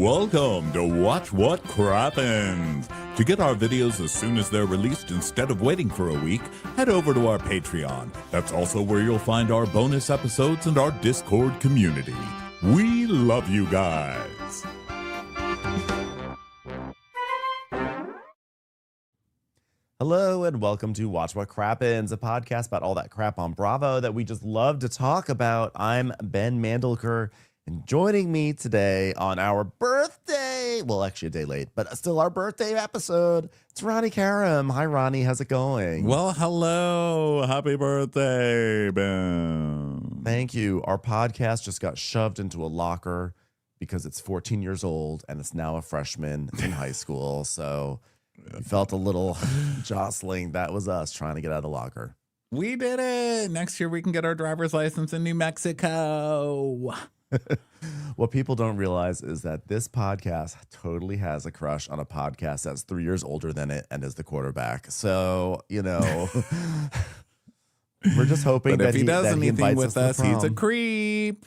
Welcome to Watch What Crappens. To get our videos as soon as they're released instead of waiting for a week, head over to our Patreon. That's also where you'll find our bonus episodes and our Discord community. We love you guys. Hello and welcome to Watch What Crappens, a podcast about all that crap on Bravo that we just love to talk about. I'm Ben Mandelker, and joining me today on our birthday, well, actually a day late, but still our birthday episode, it's Ronnie Karam. Hi, Ronnie. How's it going? Well, hello. Happy birthday, Ben. Thank you. Our podcast just got shoved into a locker because it's 14 years old and it's now a freshman in high school. So we felt a little jostling. That was us trying to get out of the locker. We did it. Next year we can get our driver's license in New Mexico. What people don't realize is that this podcast totally has a crush on a podcast that's 3 years older than it and is the quarterback. So, you know, we're just hoping but that if he does anything with us, he's a prom. creep.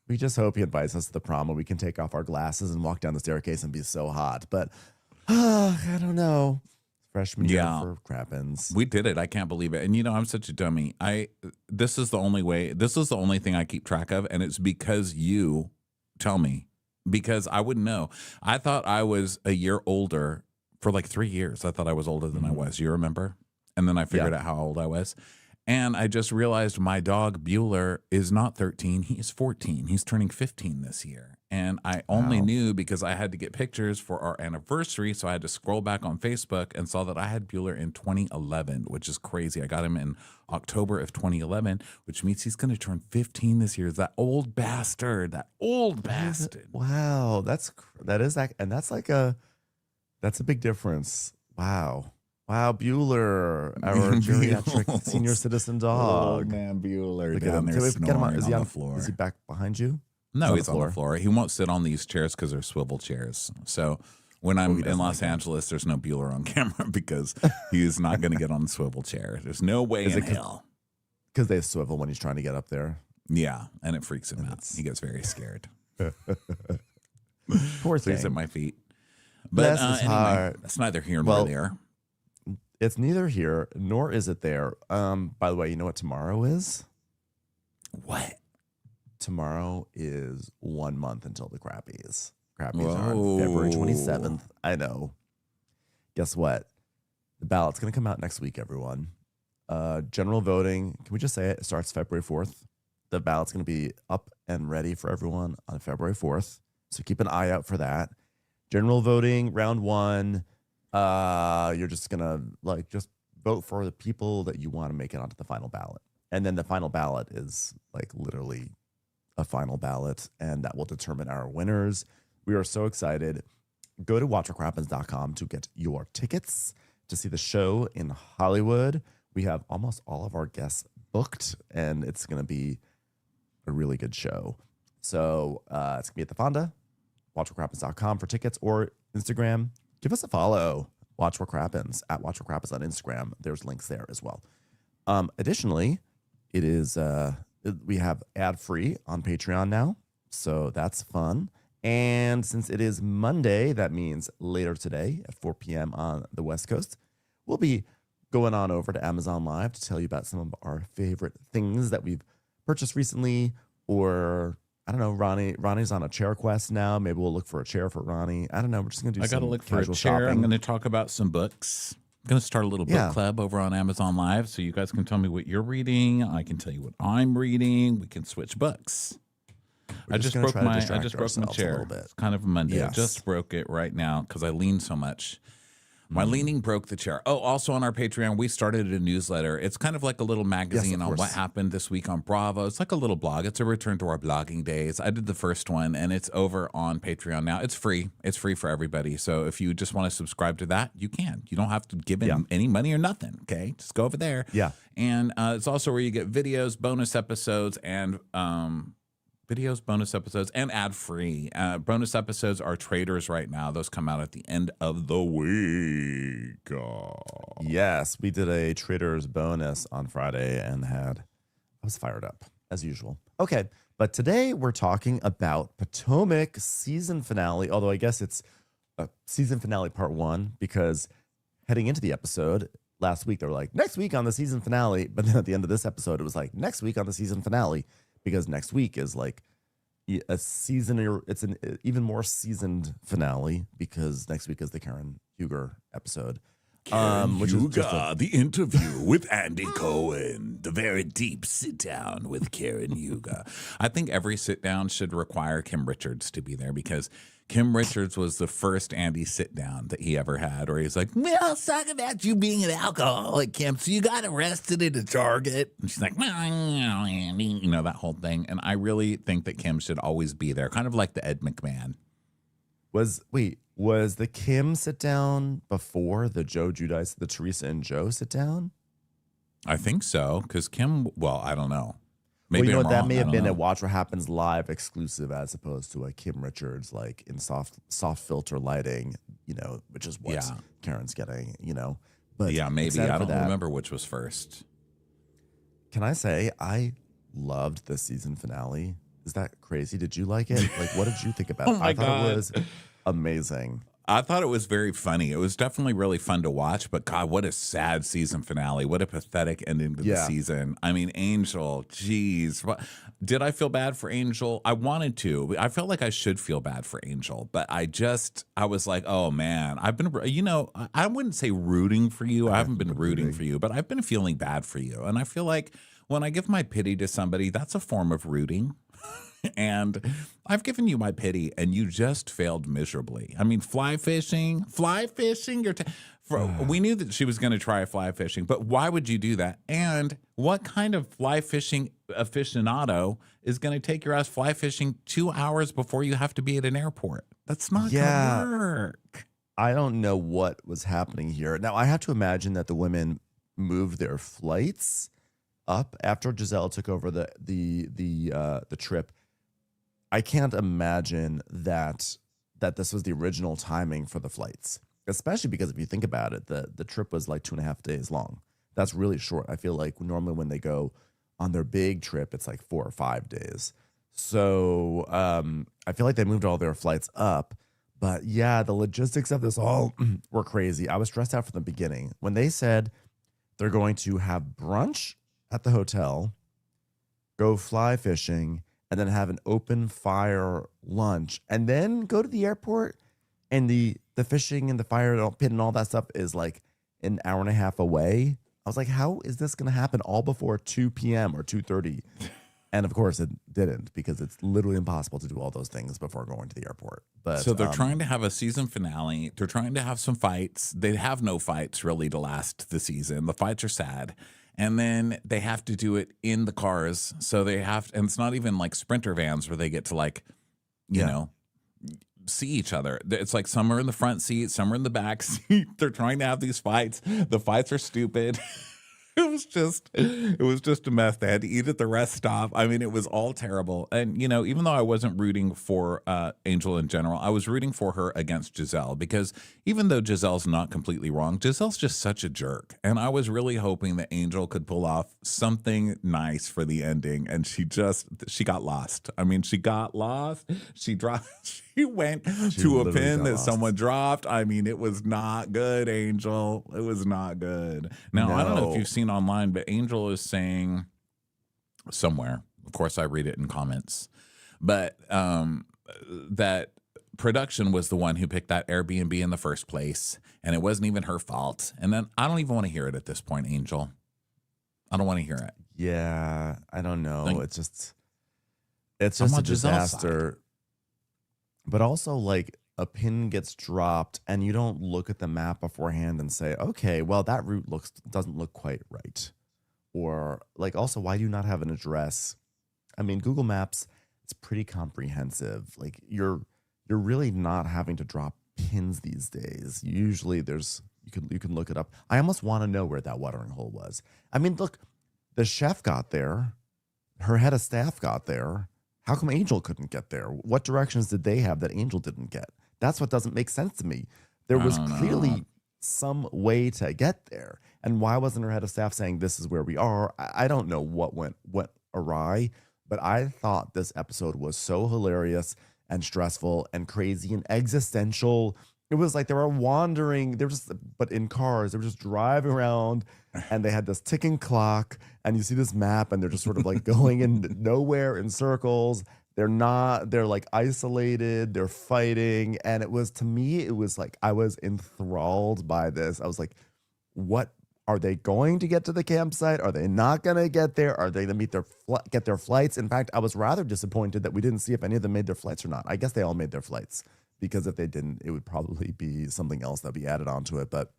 We just hope he invites us to the prom and we can take off our glasses and walk down the staircase and be so hot. But I don't know. Freshman year for Crappens. We did it. I can't believe it. And you know, I'm such a dummy. This is the only thing I keep track of, and it's because you tell me, because I wouldn't know. I thought I was a year older for like 3 years. I thought I was older than I was. You remember? And then I figured out how old I was. And I just realized my dog Bueller is not 13. He is 14. He's turning 15 this year. And I only knew because I had to get pictures for our anniversary. So I had to scroll back on Facebook and saw that I had Bueller in 2011, which is crazy. I got him in October of 2011, which means he's going to turn 15 this year. That old bastard. That old bastard. Wow. That's a big difference. Wow. Wow, Bueller, our geriatric senior citizen dog. Old man Bueller Look down there snoring on the floor. Is he back behind you? No, he's on the floor. He won't sit on these chairs because they're swivel chairs. So when I'm in Los Angeles, there's no Bueller on camera because he's not going to get on the swivel chair. There's no way in hell. Because they swivel when he's trying to get up there. Yeah, and it freaks him out. He gets very scared. Poor thing. He's at my feet. But anyway, that's neither here nor there. It's neither here nor is it there. By the way, you know what tomorrow is? What? Tomorrow is 1 month until the Crappies. Crappies are on February 27th. I know. Guess what? The ballot's going to come out next week, everyone. General voting, can we just say it? It starts February 4th. The ballot's going to be up and ready for everyone on February 4th. So keep an eye out for that. General voting, round one. You're just going to just vote for the people that you want to make it onto the final ballot. And then the final ballot is literally a final ballot, and that will determine our winners. We are so excited. Go to watchwhatcrappens.com to get your tickets to see the show in Hollywood. We have almost all of our guests booked, and it's going to be a really good show. So it's going to be at the Fonda, watchwhatcrappens.com for tickets, or Instagram. Give us a follow. Watch What Crappens at Watch What Crappens on Instagram. There's links there as well. Additionally, it is we have ad-free on Patreon now, so that's fun. And since it is Monday, that means later today at 4 p.m. on the West Coast, we'll be going on over to Amazon Live to tell you about some of our favorite things that we've purchased recently, or I don't know, Ronnie's on a chair quest now. Maybe we'll look for a chair for Ronnie. I don't know. We're just going to do some casual shopping. I got to look for a chair. I'm going to talk about some books. I'm going to start a little book club over on Amazon Live, so you guys can tell me what you're reading. I can tell you what I'm reading. We can switch books. I just broke my chair. It's kind of a Monday. Yes. I just broke it right now because I leaned so much. My leaning broke the chair. Oh, also on our Patreon, we started a newsletter. It's kind of like a little magazine on what happened this week on Bravo. It's like a little blog. It's a return to our blogging days. I did the first one, and it's over on Patreon now. It's free. It's free for everybody. So if you just want to subscribe to that, you can. You don't have to give in any money or nothing, okay? Just go over there. Yeah. And it's also where you get videos, bonus episodes, and bonus episodes, and ad-free. Bonus episodes are traders right now. Those come out at the end of the week. Yes, we did a traders bonus on Friday and I was fired up, as usual. Okay, But today we're talking about Potomac season finale, although I guess it's a season finale part 1, because heading into the episode last week, they were like, next week on the season finale. But then at the end of this episode, it was like, next week on the season finale, because next week is like a season, or it's an even more seasoned finale, because next week is the Karen Huger episode. Which is just the interview with Andy Cohen, the very deep sit down with Karen Huger. I think every sit down should require Kim Richards to be there, because Kim Richards was the first Andy sit down that he ever had, where he's like, well, let's talk about you being an alcoholic, Kim. So you got arrested at a Target. And she's like, well, Andy, you know, that whole thing. And I really think that Kim should always be there, kind of like the Ed McMahon. Was the Kim sit down before the Joe Giudice, the Teresa and Joe sit down? I think so, because Kim, well, I don't know. Maybe well, you know, that may have been a Watch What Happens Live exclusive, as opposed to a Kim Richards, like in soft filter lighting, you know, which is what Karen's getting, you know. But yeah, maybe. I don't remember which was first. Can I say I loved the season finale? Is that crazy? Did you like it? Like, what did you think about it? I thought it was amazing. I thought it was very funny. It was definitely really fun to watch, but God, what a sad season finale. What a pathetic ending to the season. I mean, Angel, geez. Did I feel bad for Angel? I wanted to. I felt like I should feel bad for Angel, but I was like, oh man, I've been, you know, I wouldn't say rooting for you. I haven't been rooting for you, but I've been feeling bad for you. And I feel like when I give my pity to somebody, that's a form of rooting. And I've given you my pity, and you just failed miserably. I mean, fly fishing. We knew that she was going to try fly fishing, but why would you do that? And what kind of fly fishing aficionado is going to take your ass fly fishing 2 hours before you have to be at an airport? That's not going to work. I don't know what was happening here. Now, I have to imagine that the women moved their flights up after Giselle took over the trip. I can't imagine that this was the original timing for the flights, especially because if you think about it, the trip was like 2.5 days long. That's really short. I feel like normally when they go on their big trip, it's like 4 or 5 days. So I feel like they moved all their flights up. But yeah, the logistics of this all were crazy. I was stressed out from the beginning. When they said they're going to have brunch at the hotel, go fly fishing, and then have an open fire lunch, and then go to the airport, and the fishing and the fire pit and all that stuff is like an hour and a half away. I was like, how is this going to happen all before 2 p.m. or 2:30? And of course it didn't, because it's literally impossible to do all those things before going to the airport. But so they're trying to have a season finale. They're trying to have some fights. They have no fights really to last the season. The fights are sad. And then they have to do it in the cars. So they have, and it's not even like Sprinter vans where they get to like, you know, see each other. It's like some are in the front seat, some are in the back seat. They're trying to have these fights. The fights are stupid. It was just a mess. They had to eat at the rest stop. I mean, it was all terrible. And, you know, even though I wasn't rooting for Angel in general, I was rooting for her against Giselle, because even though Giselle's not completely wrong, Giselle's just such a jerk. And I was really hoping that Angel could pull off something nice for the ending. And she got lost. I mean, she got lost. She went to a pin that someone dropped. I mean, it was not good, Angel. It was not good. Now, I don't know if you've seen online, but Angel is saying somewhere, of course I read it in comments, but that production was the one who picked that Airbnb in the first place, and it wasn't even her fault. And then I don't even want to hear it at this point, Angel. I don't want to hear it. Yeah, I don't know. Like, it's just a disaster. But also, like, a pin gets dropped and you don't look at the map beforehand and say, okay, well, that route doesn't look quite right. Or, like, also, why do you not have an address? I mean, Google Maps, it's pretty comprehensive. Like, you're really not having to drop pins these days. Usually you can look it up. I almost want to know where that watering hole was. I mean, look, the chef got there. Her head of staff got there. How come Angel couldn't get there? What directions did they have that Angel didn't get? That's what doesn't make sense to me. There was clearly some way to get there. And why wasn't her head of staff saying, this is where we are? I don't know what went awry, but I thought this episode was so hilarious and stressful and crazy and existential. It was like they were wandering, but in cars, they were just driving around and they had this ticking clock and you see this map and they're just sort of like going in nowhere in circles. They're like isolated, they're fighting. And it was, to me, it was like, I was enthralled by this. I was like, what are they going to get to the campsite? Are they not going to get there? Are they going to get their flights? In fact, I was rather disappointed that we didn't see if any of them made their flights or not. I guess they all made their flights, because if they didn't, it would probably be something else that'd be added onto it. But,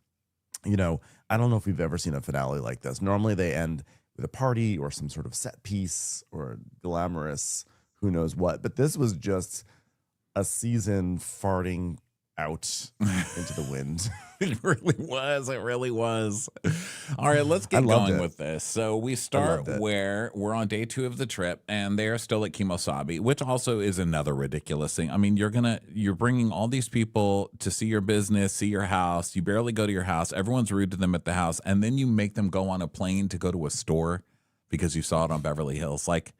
you know, I don't know if we've ever seen a finale like this. Normally they end with a party or some sort of set piece or glamorous, who knows what. But this was just a season farting out into the wind. It really was. It really was. All right, let's get going with this. So we start where we're on day 2 of the trip, and they're still at Kimosabi, which also is another ridiculous thing. I mean, you're bringing all these people to see your business, see your house. You barely go to your house. Everyone's rude to them at the house, and then you make them go on a plane to go to a store because you saw it on Beverly Hills. Like,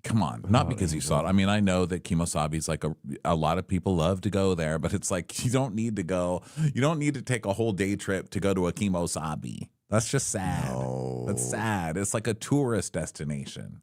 come on, not because you saw it. I mean, I know that Kimosabi is like a lot of people love to go there, but it's like you don't need to go. You don't need to take a whole day trip to go to a Kimosabi. That's just sad. No. That's sad. It's like a tourist destination.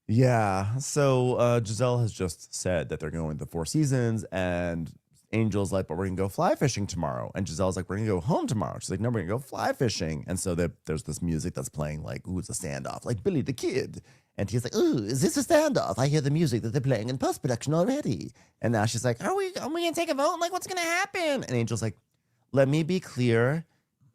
Yeah. So Giselle has just said that they're going to the Four Seasons, and Angel's like, but we're going to go fly fishing tomorrow. And Giselle's like, we're going to go home tomorrow. She's like, no, we're going to go fly fishing. And so there's this music that's playing, like, ooh, it's a standoff, like Billy the Kid. And he's like, ooh, is this a standoff? I hear the music that they're playing in post-production already. And now she's like, are we going to take a vote? Like, what's going to happen? And Angel's like, let me be clear.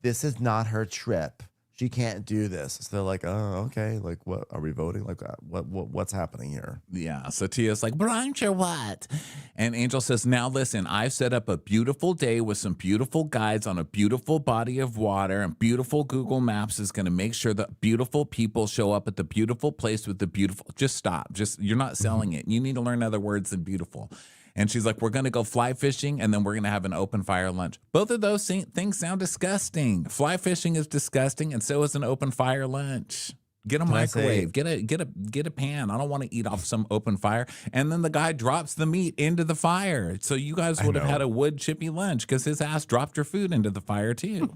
This is not her trip. She can't do this. So they're like, oh, okay. Like, what are we voting? Like, what's happening here? Yeah. So Tia's like, brunch or what? And Angel says, now listen, I've set up a beautiful day with some beautiful guides on a beautiful body of water, and beautiful Google Maps is going to make sure that beautiful people show up at the beautiful place with the beautiful. Just stop. You're not selling it. You need to learn other words than beautiful. And she's like, we're going to go fly fishing, and then we're going to have an open fire lunch. Both of those things sound disgusting. Fly fishing is disgusting, and so is an open fire lunch. Get a microwave. Get a pan. I don't want to eat off some open fire. And then the guy drops the meat into the fire. So you guys would have had a wood chippy lunch because his ass dropped your food into the fire too.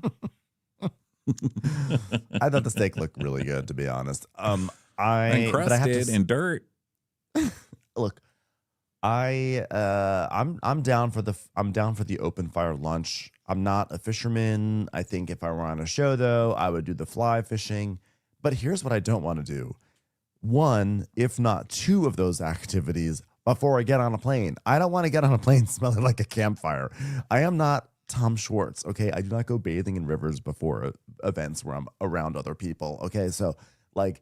I thought the steak looked really good, to be honest. Encrusted in dirt. Look, I'm down for the open fire lunch. I'm not a fisherman. I think if I were on a show, though, I would do the fly fishing. But here's what I don't want to do. 1, if not 2 of those activities before I get on a plane. I don't want to get on a plane smelling like a campfire. I am not Tom Schwartz, okay? I do not go bathing in rivers before events where I'm around other people, okay? So, like,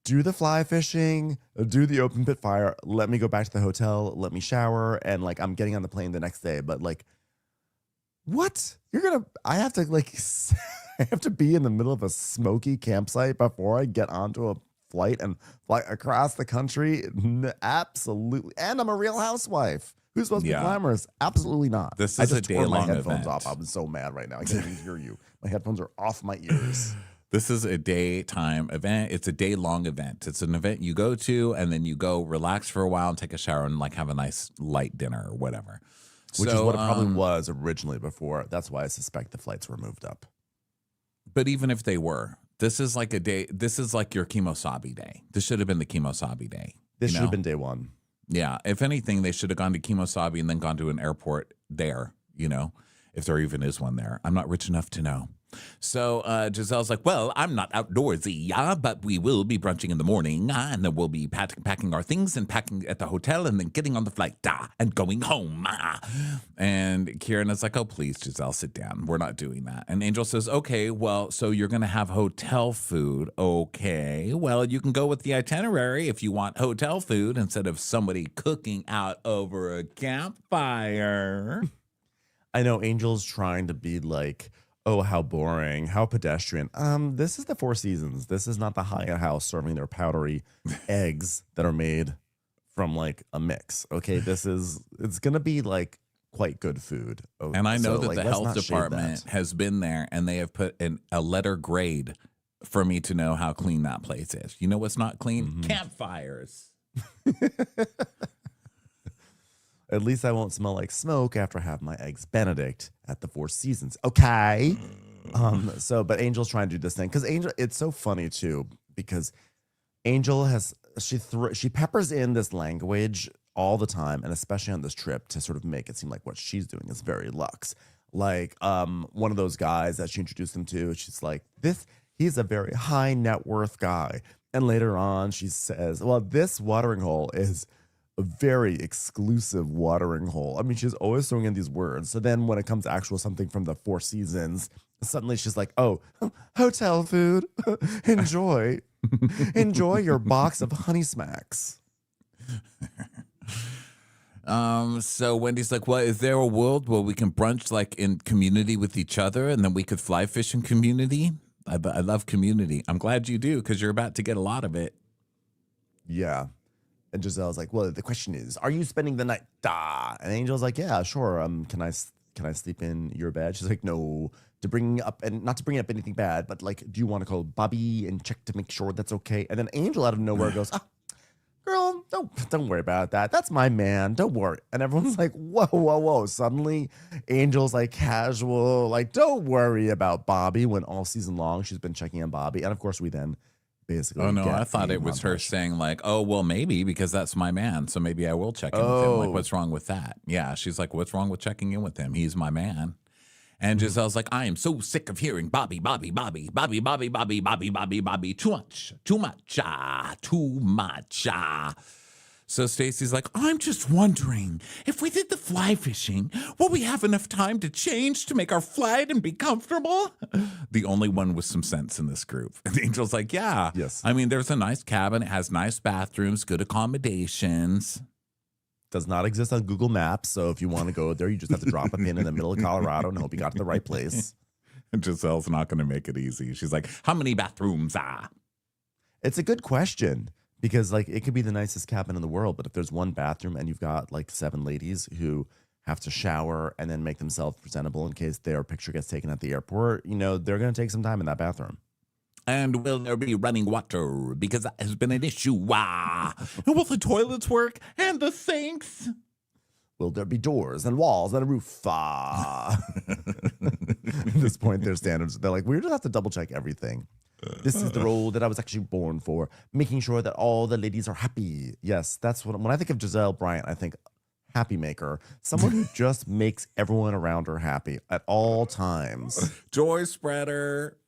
do the fly fishing, do the open pit fire, let me go back to the hotel, let me shower, and, like, I'm getting on the plane the next day. But, like, what? I have to, like, I have to be in the middle of a smoky campsite before I get onto a flight and fly across the country? Absolutely. And I'm a Real Housewife. Who's supposed to be glamorous? Absolutely not. This is a day-long event. My headphones off. I'm so mad right now. I can't even hear you. My headphones are off my ears. This is a daytime event. It's a day-long event. It's an event you go to, and then you go relax for a while and take a shower and, like, have a nice light dinner or whatever. Which is what it probably was originally before. That's why I suspect the flights were moved up. But even if they were, this is like a day. This is like your Kimosabi day. This should have been the Kimosabi day. This should have been day 1. Yeah. If anything, they should have gone to Kimosabi and then gone to an airport there, if there even is one there. I'm not rich enough to know. So Giselle's like, well, I'm not outdoorsy, but we will be brunching in the morning, and then we'll be packing our things and packing at the hotel and then getting on the flight and going home. And Kieran is like, oh, please, Giselle, sit down. We're not doing that. And Angel says, okay, well, so you're going to have hotel food. Okay, well, you can go with the itinerary if you want hotel food instead of somebody cooking out over a campfire. I know Angel's trying to be like, oh, how boring, how pedestrian. This is the Four Seasons. This is not the Hyatt House serving their powdery eggs that are made from, like, a mix. Okay, it's going to be, like, quite good food. And I know that the health department has been there, and they have put a letter grade for me to know how clean that place is. You know what's not clean? Mm-hmm. Campfires. At least I won't smell like smoke after I have my eggs Benedict at the Four Seasons. Okay. But Angel's trying to do this thing because Angel, it's so funny too, because Angel she peppers in this language all the time, and especially on this trip to sort of make it seem like what she's doing is very luxe. Like one of those guys that she introduced him to, she's like, he's a very high net worth guy. And later on she says, well, this watering hole is a very exclusive watering hole. I mean, she's always throwing in these words. So then when it comes to actual something from the Four Seasons, suddenly she's like, oh, hotel food. Enjoy. Enjoy your box of Honey Smacks. So Wendy's like, well, is there a world where we can brunch like in community with each other and then we could fly fish in community? I love community. I'm glad you do because you're about to get a lot of it. Yeah. And Giselle's like, well, the question is, are you spending the night? And Angel's like, yeah, sure. Can I sleep in your bed? She's like, no, not to bring up anything bad, but like, do you want to call Bobby and check to make sure that's okay? And then Angel out of nowhere goes, girl, don't worry about that. That's my man. Don't worry. And everyone's like, whoa. Suddenly, Angel's like casual, like, don't worry about Bobby, when all season long she's been checking on Bobby. And of course, we then basically. Oh no, I thought it was her saying like, oh well, maybe because that's my man, so maybe I will check in with him. Like, what's wrong with that? Yeah, she's like, what's wrong with checking in with him? He's my man. And Giselle's like, I am so sick of hearing Bobby. Too much. So Stacy's like, I'm just wondering, if we did the fly fishing, will we have enough time to change to make our flight and be comfortable? The only one with some sense in this group. And Angel's like, yeah. Yes. I mean, there's a nice cabin. It has nice bathrooms, good accommodations. Does not exist on Google Maps. So if you want to go there, you just have to drop a pin in the middle of Colorado and hope you got to the right place. And Giselle's not going to make it easy. She's like, how many bathrooms? It's a good question. Because like it could be the nicest cabin in the world, but if there's one bathroom and you've got like 7 ladies who have to shower and then make themselves presentable in case their picture gets taken at the airport, they're going to take some time in that bathroom. And will there be running water? Because that has been an issue. And will the toilets work? And the sinks? Will there be doors and walls and a roof? At this point, their standards, they're like, we just have to double check everything. This is the role that I was actually born for, making sure that all the ladies are happy. Yes, that's when I think of Giselle Bryant, I think happy maker, someone who just makes everyone around her happy at all times. Joy spreader.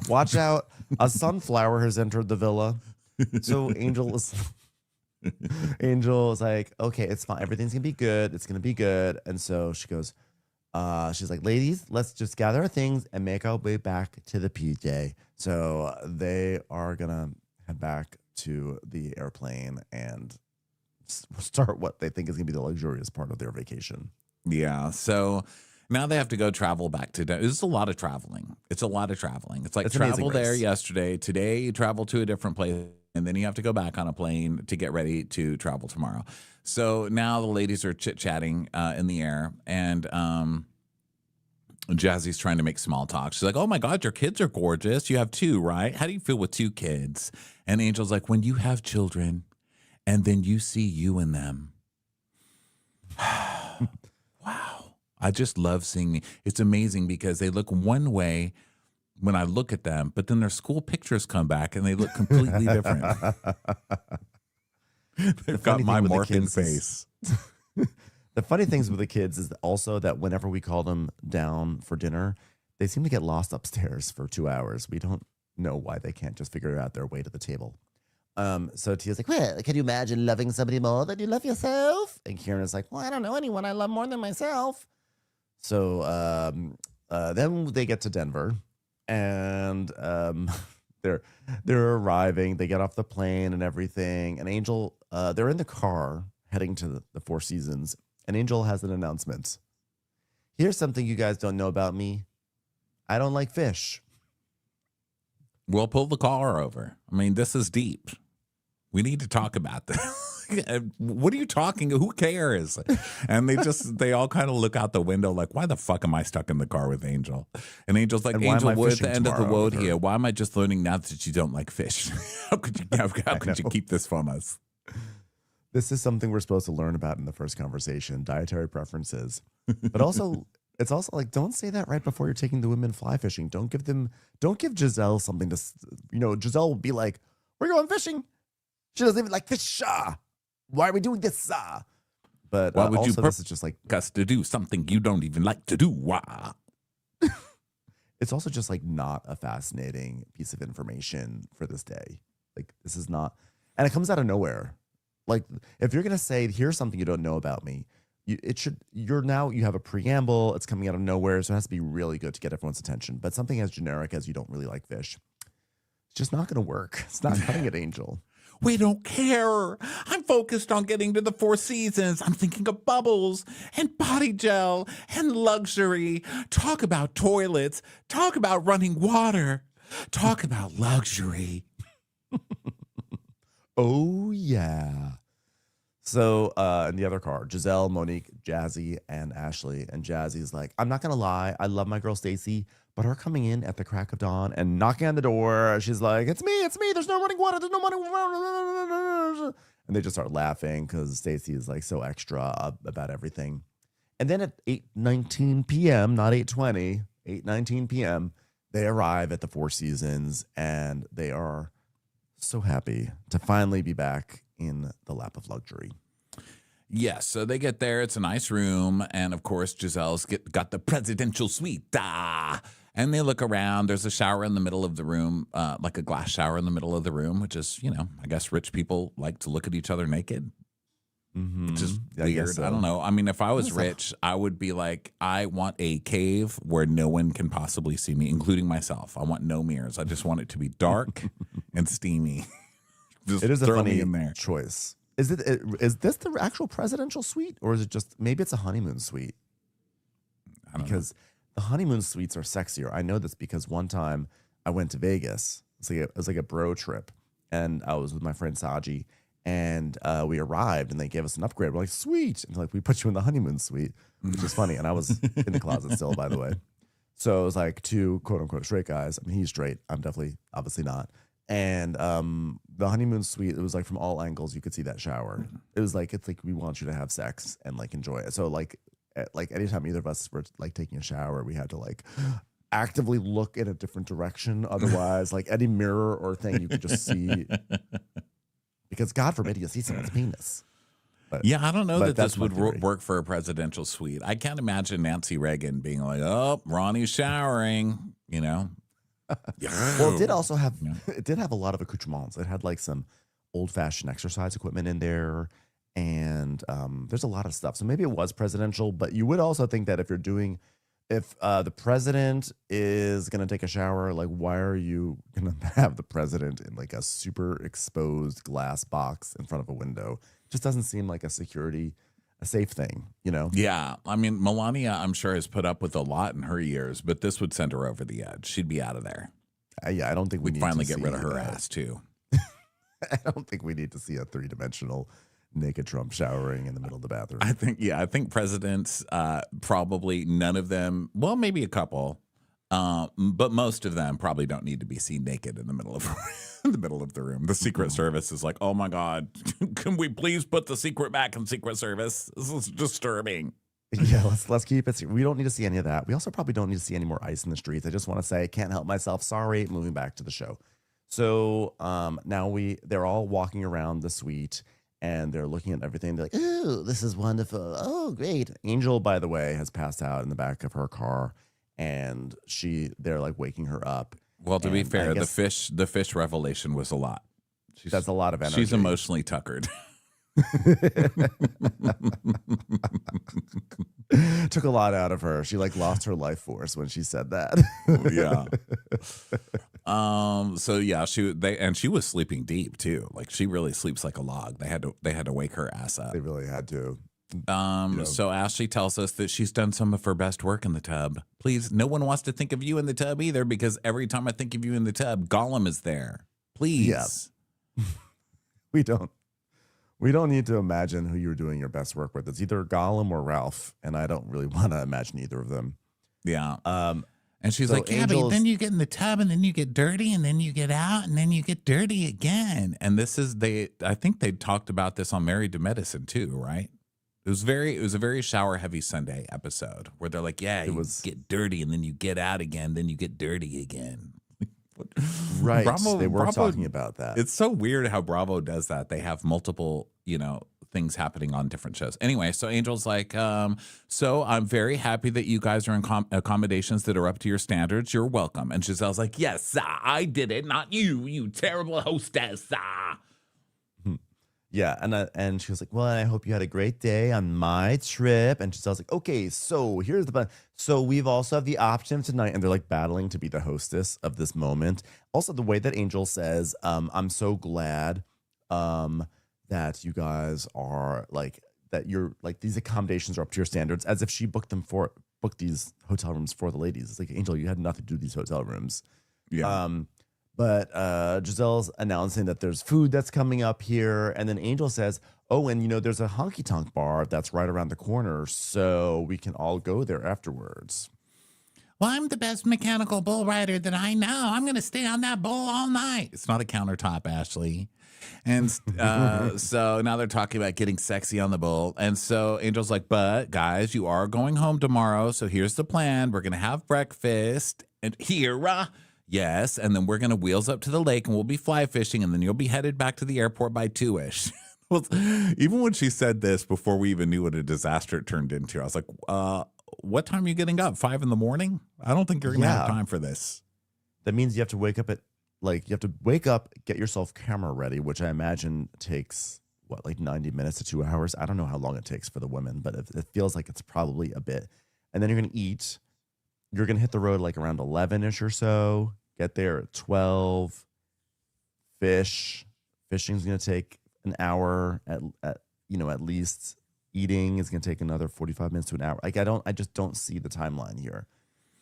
Watch out. A sunflower has entered the villa. So Angel is like, okay, it's fine. Everything's going to be good. It's going to be good. And so she goes, she's like, ladies, let's just gather our things and make our way back to the PJ. So they are going to head back to the airplane and start what they think is going to be the luxurious part of their vacation. Yeah. So now they have to go travel back to Denver. It's a lot of traveling. It's like travel there yesterday. Today you travel to a different place. And then you have to go back on a plane to get ready to travel tomorrow. So now the ladies are chit-chatting in the air. And Jazzy's trying to make small talk. She's like, oh, my God, your kids are gorgeous. You have 2, right? How do you feel with 2 kids? And Angel's like, when you have children and then you see you in them. Wow. I just love seeing. It's amazing because they look one way when I look at them, but then their school pictures come back and they look completely different. They've got my morphing face. The funny things with the kids is also that whenever we call them down for dinner, they seem to get lost upstairs for 2 hours. We don't know why they can't just figure out their way to the table. So Tia's like, well, can you imagine loving somebody more than you love yourself? And Kieran is like, well, I don't know anyone I love more than myself. So then they get to Denver. And they're arriving. They get off the plane and everything. And Angel, they're in the car heading to the Four Seasons. And Angel has an announcement. Here's something you guys don't know about me. I don't like fish. We'll pull the car over. I mean, this is deep. We need to talk about this. What are you talking? Who cares? And they all kind of look out the window like, why the fuck am I stuck in the car with Angel? And Angel's like, And why am Angel, I we're at fishing the end of the tomorrow road with her? here. Why am I just learning now that you don't like fish? How could you keep this from us? This is something we're supposed to learn about in the first conversation, dietary preferences. But also, it's also like, don't say that right before you're taking the women fly fishing. Don't give Giselle something to, Giselle will be like, we're going fishing. She doesn't even like fish. Why are we doing this? But why would also, you this is just like us to do something you don't even like to do? It's also just like not a fascinating piece of information for this day. Like this is not, and it comes out of nowhere. Like if you're gonna say, here's something you don't know about me, you have a preamble. It's coming out of nowhere, so it has to be really good to get everyone's attention. But something as generic as you don't really like fish, it's just not gonna work. It's not cutting it, Angel. We don't care. I'm focused on getting to the Four Seasons. I'm thinking of bubbles and body gel and luxury. Talk about toilets. Talk about running water. Talk about luxury. Oh, yeah. So in the other car, Giselle, Monique, Jazzy, and Ashley. And Jazzy's like, I'm not going to lie. I love my girl Stacy. But her coming in at the crack of dawn and knocking on the door, she's like, it's me. There's no running water. There's no running water. And they just start laughing because Stacey is like so extra about everything. And then at 8:19 p.m., not 8:20, 8:19 p.m., they arrive at the Four Seasons and they are so happy to finally be back in the lap of luxury. Yes, so they get there. It's a nice room. And, of course, Giselle's got the presidential suite. And they look around. There's a shower in the middle of the room, like a glass shower in the middle of the room, which is, I guess rich people like to look at each other naked. Which is weird. So. I don't know. I mean, if I was rich, I would be like, I want a cave where no one can possibly see me, including myself. I want no mirrors. I just want it to be dark and steamy. Just it is a throw funny me in there. choice. Is this the actual presidential suite, or is it just maybe it's a honeymoon suite? Because the honeymoon suites are sexier. I know this because one time I went to Vegas. It was like a bro trip, and I was with my friend Saji, and we arrived, and they gave us an upgrade. We're like, sweet, and like we put you in the honeymoon suite, which is funny. And I was in the closet still, by the way. So it was like two quote unquote straight guys. I mean, he's straight. I'm definitely obviously not. And the honeymoon suite, it was like from all angles you could see that shower. It was like, it's like we want you to have sex and like enjoy it. So like anytime either of us were like taking a shower, we had to like actively look in a different direction. Otherwise, like any mirror or thing you could just see, because God forbid you see someone's penis. But, yeah, I don't know that this would theory. work for a presidential suite. I can't imagine Nancy Reagan being like, oh, Ronnie's showering, Well, it did also have a lot of accoutrements. It had like some old-fashioned exercise equipment in there, and there's a lot of stuff. So maybe it was presidential, but you would also think that if the president is gonna take a shower, like why are you gonna have the president in like a super exposed glass box in front of a window? It just doesn't seem like a safe thing, Yeah. I mean, Melania, I'm sure, has put up with a lot in her years, but this would send her over the edge. She'd be out of there. Yeah, I don't think we'd finally get rid of her ass, too. I don't think we need to see a three-dimensional naked Trump showering in the middle of the bathroom. I think presidents, probably none of them, well, maybe a couple, but most of them probably don't need to be seen naked in the middle of the room. The Secret Service is like, oh my God, can we please put the secret back in Secret Service? This is disturbing. Yeah, let's keep it. We don't need to see any of that. We also probably don't need to see any more ice in the streets. I just want to say, can't help myself. Sorry. Moving back to the show. So now they're all walking around the suite and they're looking at everything. They're like, oh, this is wonderful. Oh, great. Angel, by the way, has passed out in the back of her car, and they're like waking her up. Well, to be fair, the fish revelation was a lot. That's a lot of energy. She's emotionally tuckered. Took a lot out of her. She like lost her life force when she said that. Yeah. So yeah, she was sleeping deep too. Like she really sleeps like a log. They had to wake her ass up. They really had to. So Ashley tells us that she's done some of her best work in the tub. Please, no one wants to think of you in the tub either, because every time I think of you in the tub, Gollum is there. Please. Yeah. We don't need to imagine who you're doing your best work with. It's either Gollum or Ralph, and I don't really want to imagine either of them. Yeah. And she's so like, yeah, but then you get in the tub and then you get dirty and then you get out and then you get dirty again. And this is I think they talked about this on Married to Medicine too, right? It was a very shower heavy Sunday episode where they're like, yeah, you get dirty and then you get out again, then you get dirty again. Right. They were talking about that. It's so weird how Bravo does that. They have multiple, things happening on different shows. Anyway, so Angel's like, so I'm very happy that you guys are in accommodations that are up to your standards. You're welcome. And Giselle's like, yes, I did it, not you, you terrible hostess. Yeah, and she was like, well, I hope you had a great day on my trip. And Giselle's like, okay, so here's the plan. So we've also have the option tonight. And they're like battling to be the hostess of this moment. Also, the way that Angel says, I'm so glad that you guys are like, that you're like, these accommodations are up to your standards, as if she booked these hotel rooms for the ladies. It's like, Angel, you had nothing to do with these hotel rooms. Yeah. But Giselle's announcing that there's food that's coming up here. And then Angel says, oh, and there's a honky-tonk bar that's right around the corner, so we can all go there afterwards. Well, I'm the best mechanical bull rider that I know. I'm going to stay on that bull all night. It's not a countertop, Ashley. And so now they're talking about getting sexy on the bull. And so Angel's like, but guys, you are going home tomorrow. So here's the plan. We're going to have breakfast. And yes. And then we're going to wheels up to the lake and we'll be fly fishing. And then you'll be headed back to the airport by 2-ish. Well, even when she said this before we even knew what a disaster it turned into, I was like, what time are you getting up? 5 a.m? I don't think you're going to have time for this. That means you have to wake up get yourself camera ready, which I imagine takes, 90 minutes to 2 hours? I don't know how long it takes for the women, but it feels like it's probably a bit. And then you're going to eat. You're going to hit the road like around 11-ish or so. Get there at 12. Fishing's going to take an hour at least. Eating is going to take another 45 minutes to an hour. I just don't see the timeline here.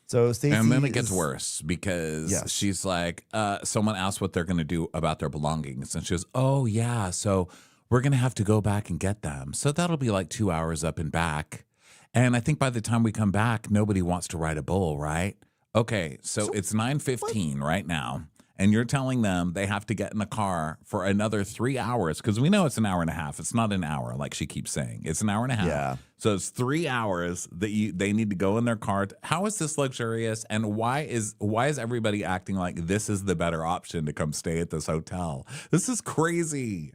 So Stacey, and then it gets worse because she's like, someone asked what they're going to do about their belongings. And she goes, oh, yeah, so we're going to have to go back and get them. So that'll be like 2 hours up and back. And I think by the time we come back, nobody wants to ride a bull, right? Okay, so it's 9:15 right now. And you're telling them they have to get in the car for another 3 hours because we know it's an hour and a half. It's not an hour like she keeps saying. It's an hour and a half. Yeah. So it's 3 hours that they need to go in their car. How is this luxurious? And why is everybody acting like this is the better option to come stay at this hotel? This is crazy.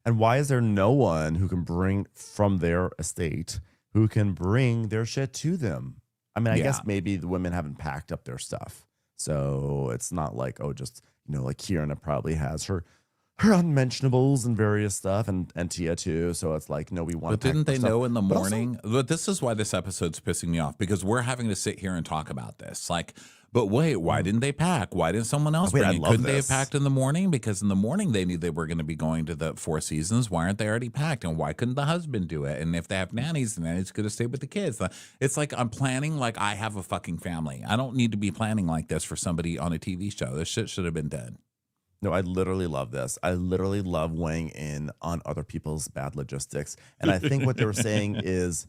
And why is there no one who can bring from their estate who can bring their shit to them? I mean, I guess maybe the women haven't packed up their stuff. So it's not like, like Kierna probably has her unmentionables and various stuff and Tia too. So it's like, no, we want But didn't they know in the morning? But this is why this episode's pissing me off because we're having to sit here and talk about this. Like, but wait, why didn't they pack? Why didn't someone else bring it? Couldn't they have packed in the morning? Because in the morning they knew they were going to be going to the Four Seasons. Why aren't they already packed? And why couldn't the husband do it? And if they have nannies, the nannies could have stayed with the kids. It's like I'm planning like I have a fucking family. I don't need to be planning like this for somebody on a TV show. This shit should have been done. No, I literally love this. I literally love weighing in on other people's bad logistics. And I think what they were saying is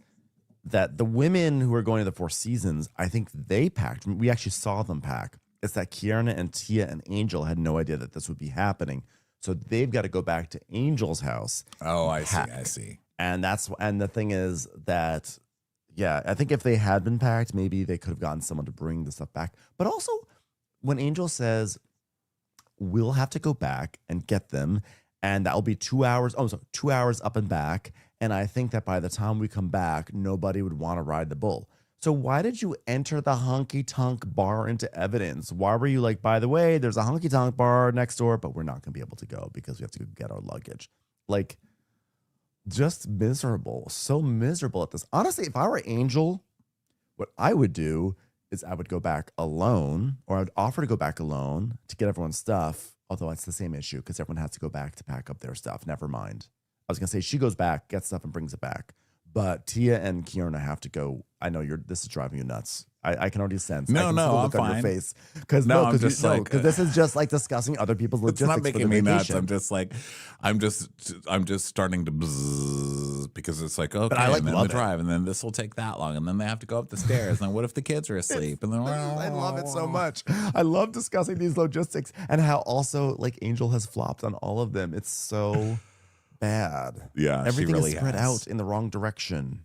that the women who are going to the Four Seasons, I think they packed. We actually saw them pack. It's that Kierna and Tia and Angel had no idea that this would be happening. So they've got to go back to Angel's house. Oh, I see. And the thing is that, I think if they had been packed, maybe they could have gotten someone to bring the stuff back. But also when Angel says, we'll have to go back and get them, and that'll be 2 hours. 2 hours up and back. And I think that by the time we come back, nobody would want to ride the bull. So why did you enter the honky-tonk bar into evidence? Why were you like, by the way, there's a honky-tonk bar next door, but we're not going to be able to go because we have to go get our luggage. Like, just miserable. So miserable at this. Honestly, if I were Angel, what I would do is I would go back alone, or I would offer to go back alone to get everyone's stuff, although it's the same issue because everyone has to go back to pack up their stuff. Never mind. I was going to say she goes back, gets stuff, and brings it back. But Tia and Kierna have to go. I know this is driving you nuts. I can already sense. No, I can no, see the I'm look on your fine. face. Because No, no, I'm just like, because this is just like discussing other people's it's logistics not for making the me nuts. vacation. I'm just like, I'm just starting to bzzz because it's like, okay, I, like, and then love the it. drive, and then this will take that long, and then they have to go up the stairs, and then what if the kids are asleep? And then I love it so much. I love discussing these logistics and how also like Angel has flopped on all of them. It's so bad. Yeah, she Everything really is spread has. out in the wrong direction.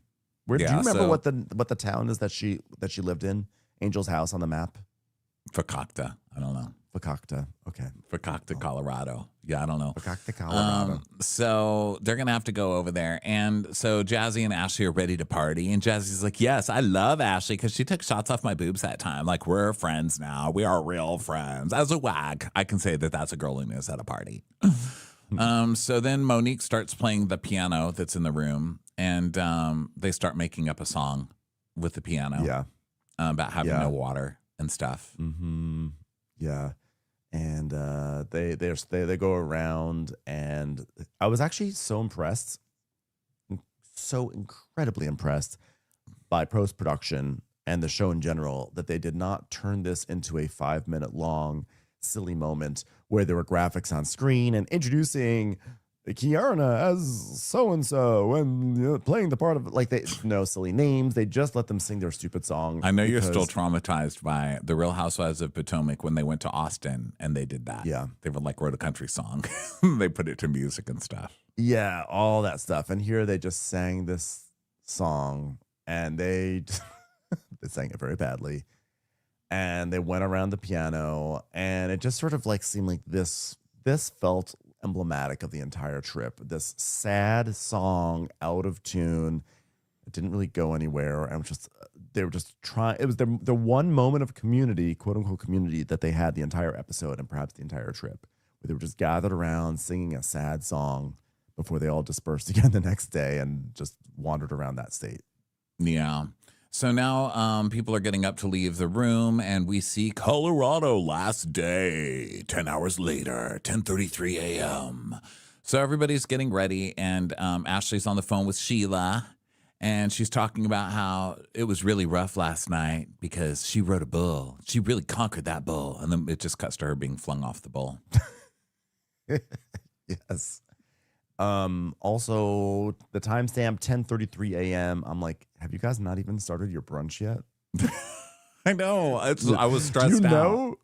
Where do Yeah, you remember so- what the town is that she lived in? Angel's house on the map? Fakakta. I don't know. Fakakta. Okay. Fakakta, Colorado. Yeah, I don't know. Fakakta, Colorado. So they're gonna have to go over there, and so Jazzy and Ashley are ready to party, and Jazzy's like, "Yes, I love Ashley because she took shots off my boobs that time. Like we're friends now. We are real friends." As a wag, I can say that that's a girliness at a party. So then Monique starts playing the piano that's in the room, and they start making up a song with the piano. Yeah. About having no water and stuff. Mm-hmm. Yeah. And they go around, and I was actually so impressed, so incredibly impressed by post-production and the show in general that they did not turn this into a 5-minute long silly moment where there were graphics on screen and introducing Kiarna as so-and-so and playing the part of like they no silly names. They just let them sing their stupid song. I know you're still traumatized by the Real Housewives of Potomac when they went to Austin and they did that. Yeah. They would like wrote a country song. They put it to music and stuff. Yeah, all that stuff. And here they just sang this song, and they sang it very badly. And they went around the piano, and it just sort of like seemed like this felt emblematic of the entire trip. This sad song, out of tune. It didn't really go anywhere. And they were just trying. It was the one moment of community, quote unquote community, that they had the entire episode and perhaps the entire trip, where they were just gathered around singing a sad song before they all dispersed again the next day and just wandered around that state. Yeah. So now people are getting up to leave the room, and we see Colorado last day, 10 hours later, 10:33 a.m. So everybody's getting ready, and Ashley's on the phone with Sheila, and she's talking about how it was really rough last night because she rode a bull. She really conquered that bull. And then it just cuts to her being flung off the bull. Yes. Also, the timestamp 10:33 a.m. I'm like, have you guys not even started your brunch yet? I know. I was stressed out.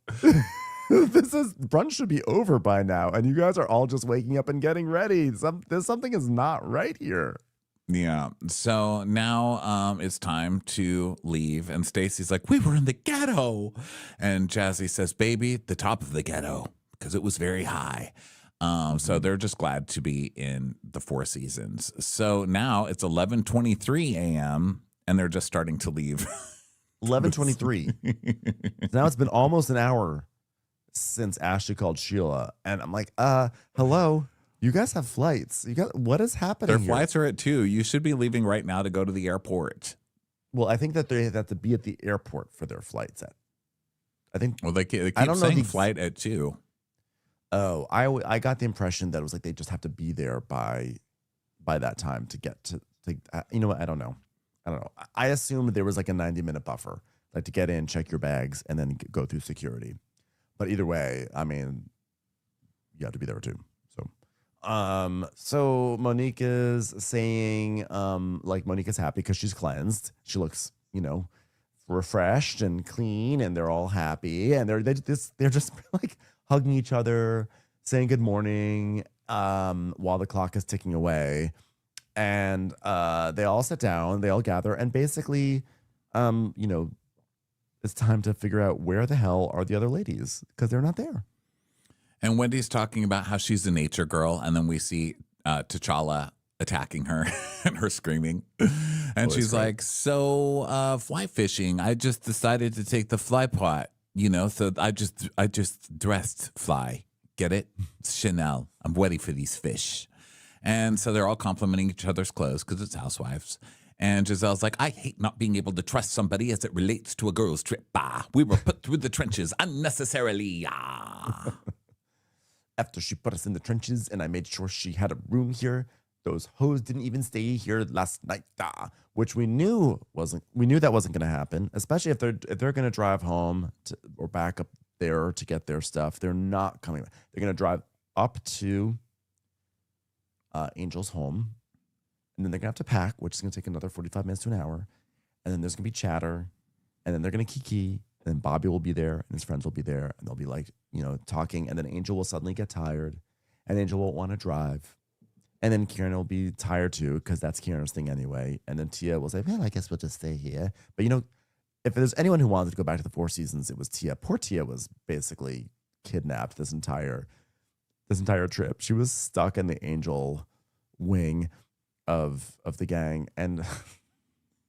Brunch should be over by now, and you guys are all just waking up and getting ready. Something is not right here. Yeah. So now it's time to leave, and Stacy's like, "We were in the ghetto," and Jazzy says, "Baby, the top of the ghetto, because it was very high." So they're just glad to be in the Four Seasons. So now it's 11:23 a.m. and they're just starting to leave. 11:23. Now it's been almost an hour since Ashley called Sheila, and I'm like, hello, you guys have flights. What is happening? Their here? flights are at 2. You should be leaving right now to go to the airport. Well, I think that they have to be at the airport for their flights. Well, they keep I don't know saying flight at 2. Oh, I got the impression that it was like they just have to be there by that time to get to you know what? I don't know. I assumed there was like a 90-minute buffer, like to get in, check your bags, and then go through security. But either way, I mean, you have to be there too. So Monique is saying, like Monique is happy because she's cleansed. She looks, refreshed and clean, and they're all happy, and they're just like hugging each other, saying good morning, while the clock is ticking away. And they all sit down, they all gather, and basically, it's time to figure out where the hell are the other ladies, because they're not there. And Wendy's talking about how she's a nature girl, and then we see T'Challa attacking her and her screaming. And she's like, so fly fishing, I just decided to take the fly pot. So I just dressed fly. Get it? It's Chanel. I'm ready for these fish. And so they're all complimenting each other's clothes because it's housewives. And Giselle's like, I hate not being able to trust somebody as it relates to a girl's trip. Bah, we were put through the trenches unnecessarily. Ah. After she put us in the trenches and I made sure she had a room here, Those hoes didn't even stay here last night, which we knew that wasn't going to happen, especially if they're going to drive home or back up there to get their stuff. They're not coming back. They're going to drive up to Angel's home, and then they're going to have to pack, which is going to take another 45 minutes to an hour. And then there's going to be chatter, and then they're going to kiki, and then Bobby will be there, and his friends will be there, and they'll be like, talking, and then Angel will suddenly get tired, and Angel won't want to drive. And then Kieran will be tired too, because that's Kieran's thing anyway. And then Tia will say, well, I guess we'll just stay here. But if there's anyone who wanted to go back to the Four Seasons, it was Tia. Poor Tia was basically kidnapped this entire trip. She was stuck in the Angel wing of the gang, and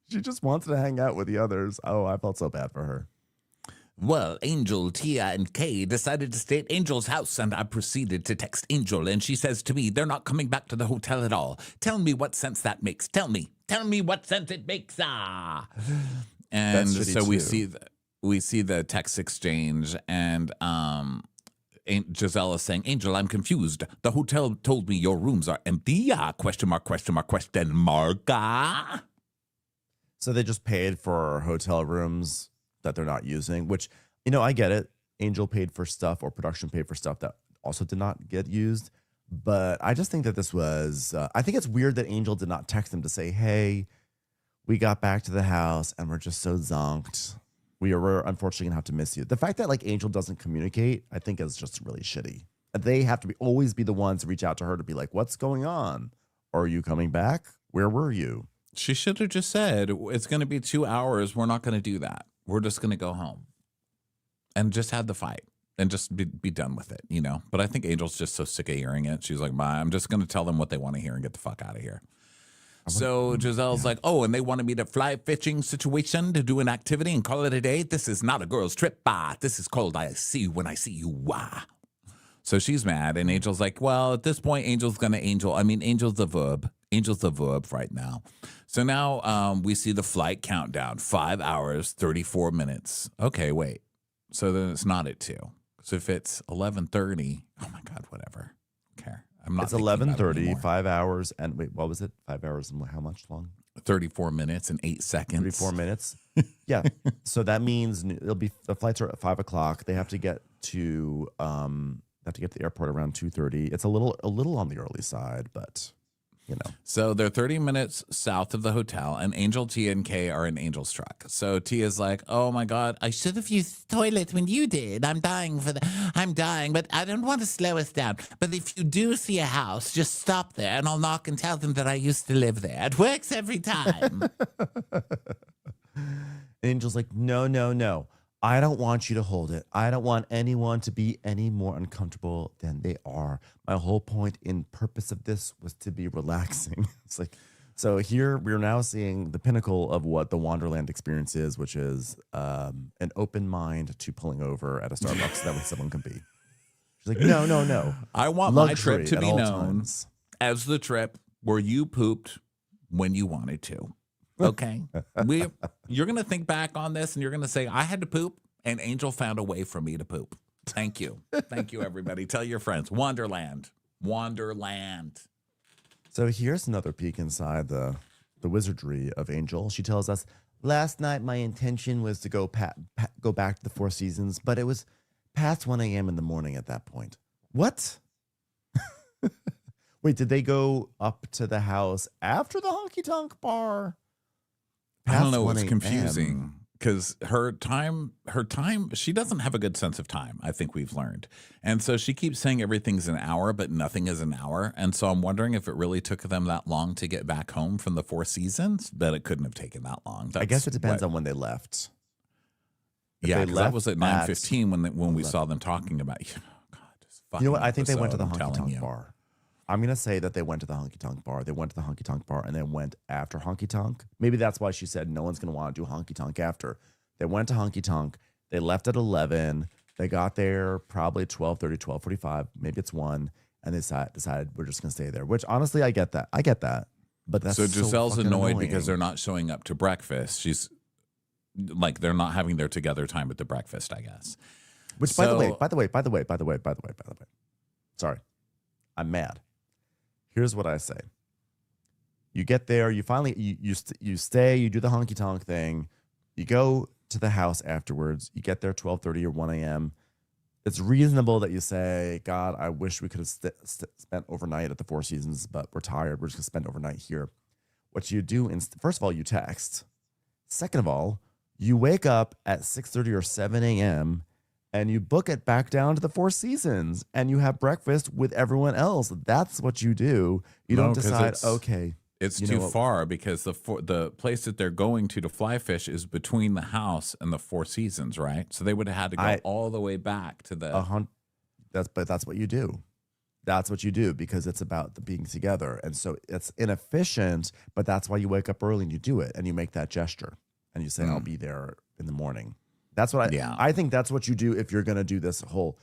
she just wanted to hang out with the others. Oh, I felt so bad for her. Well, Angel, Tia, and Kay decided to stay at Angel's house, and I proceeded to text Angel, and she says to me, they're not coming back to the hotel at all. Tell me what sense that makes. Tell me what sense it makes. And so we see the text exchange, and Giselle is saying, Angel, I'm confused. The hotel told me your rooms are empty. Question mark. So they just paid for hotel rooms that they're not using, which, I get it. Angel paid for stuff, or production paid for stuff that also did not get used. But I just think that this was, I think it's weird that Angel did not text them to say, hey, we got back to the house and we're just so zonked. We're unfortunately going to have to miss you. The fact that Angel doesn't communicate, I think is just really shitty. They have to always be the ones to reach out to her to be like, what's going on? Are you coming back? Where were you? She should have just said, it's going to be 2 hours. We're not going to do that. We're just going to go home and just have the fight and just be done with it, But I think Angel's just so sick of hearing it. She's like, I'm just going to tell them what they want to hear and get the fuck out of here. So Giselle's like, and they wanted me to fly fishing situation to do an activity and call it a day. This is not a girl's trip. This is called I see you when I see you. So she's mad. And Angel's like, well, at this point, Angel's the verb. Angel's the verb right now. So now we see the flight countdown, 5 hours, 34 minutes. Okay, wait. So then it's not at 2. So if it's 11:30, oh my God, whatever. Okay. I'm not. It's 11:30, 5 hours, and wait, what was it? 5 hours and how much long? 34 minutes and 8 seconds. 34 minutes. Yeah. So that means the flights are at 5 o'clock. They have to get to the airport around 2:30. It's a little on the early side, but So they're 30 minutes south of the hotel, and Angel, Tia, and Kay are in Angel's truck. So Tia's like, oh my God, I should have used the toilet when you did. I'm dying, but I don't want to slow us down. But if you do see a house, just stop there and I'll knock and tell them that I used to live there. It works every time. Angel's like, no. I don't want you to hold it. I don't want anyone to be any more uncomfortable than they are. My whole point and purpose of this was to be relaxing. It's like, so here we're now seeing the pinnacle of what the Wonderland experience is, which is an open mind to pulling over at a Starbucks. That way someone can be. She's like, no. I want my trip to be known as the trip where you pooped when you wanted to. Okay. You're going to think back on this and you're going to say, I had to poop and Angel found a way for me to poop. Thank you. Thank you, everybody. Tell your friends. Wonderland. So here's another peek inside the wizardry of Angel. She tells us, last night my intention was to go back to the Four Seasons, but it was past 1 a.m. in the morning at that point. What? Wait, did they go up to the house after the honky tonk bar? I don't know. It's confusing because her time, she doesn't have a good sense of time. I think we've learned. And so she keeps saying everything's an hour, but nothing is an hour. And so I'm wondering if it really took them that long to get back home from the Four Seasons, but it couldn't have taken that long. I guess it depends on when they left. That was at 9:15 when we saw them talking about, you know what? I think they went to the honky tonk bar. I'm going to say that they went to the honky tonk bar. They went to the honky tonk bar and then went after honky tonk. Maybe that's why she said no one's going to want to do honky tonk after. They went to honky tonk. They left at 11. They got there probably 12:30, 12:45. Maybe it's 1. And they decided we're just going to stay there, which honestly, I get that. But that's so Giselle's so annoyed because they're not showing up to breakfast. She's like, they're not having their together time at the breakfast, I guess. Which, by the way, sorry, I'm mad. Here's what I say. You get there, you finally you stay, you do the honky tonk thing, you go to the house afterwards. You get there 12:30 or 1 a.m. It's reasonable that you say, God, I wish we could have spent overnight at the Four Seasons, but we're tired. We're just gonna spend overnight here. What you do, first of all, you text. Second of all, you wake up at 6:30 or 7 a.m. and you book it back down to the Four Seasons and you have breakfast with everyone else. That's what you do. You don't decide, okay. It's too far because the place that they're going to fly fish is between the house and the Four Seasons, right? So they would have had to go all the way back to the. That's what you do. That's what you do because it's about the being together, and so it's inefficient. But that's why you wake up early and you do it, and you make that gesture, and you say, "I'll be there in the morning." That's what I think. That's what you do if you're going to do this whole,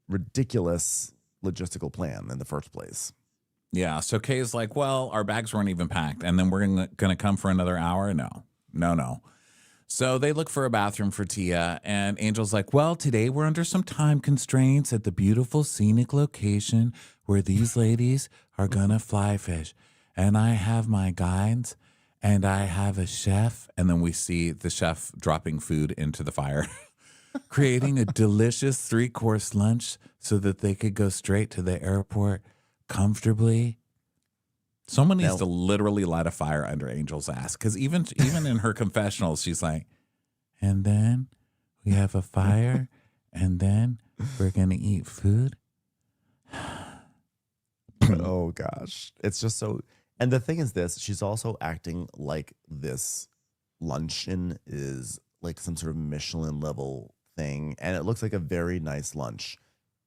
ridiculous logistical plan in the first place. Yeah. So Kay's like, well, our bags weren't even packed. And then we're going to come for another hour? No. So they look for a bathroom for Tia. And Angel's like, well, today we're under some time constraints at the beautiful scenic location where these ladies are going to fly fish. And I have my guides and I have a chef. And then we see the chef dropping food into the fire, creating a delicious 3-course lunch so that they could go straight to the airport comfortably. Someone needs to literally light a fire under Angel's ass, because even in her confessionals, she's like, and then we have a fire, and then we're gonna eat food. Oh gosh, it's just so. And the thing is, she's also acting like this luncheon is like some sort of Michelin level thing, and it looks like a very nice lunch,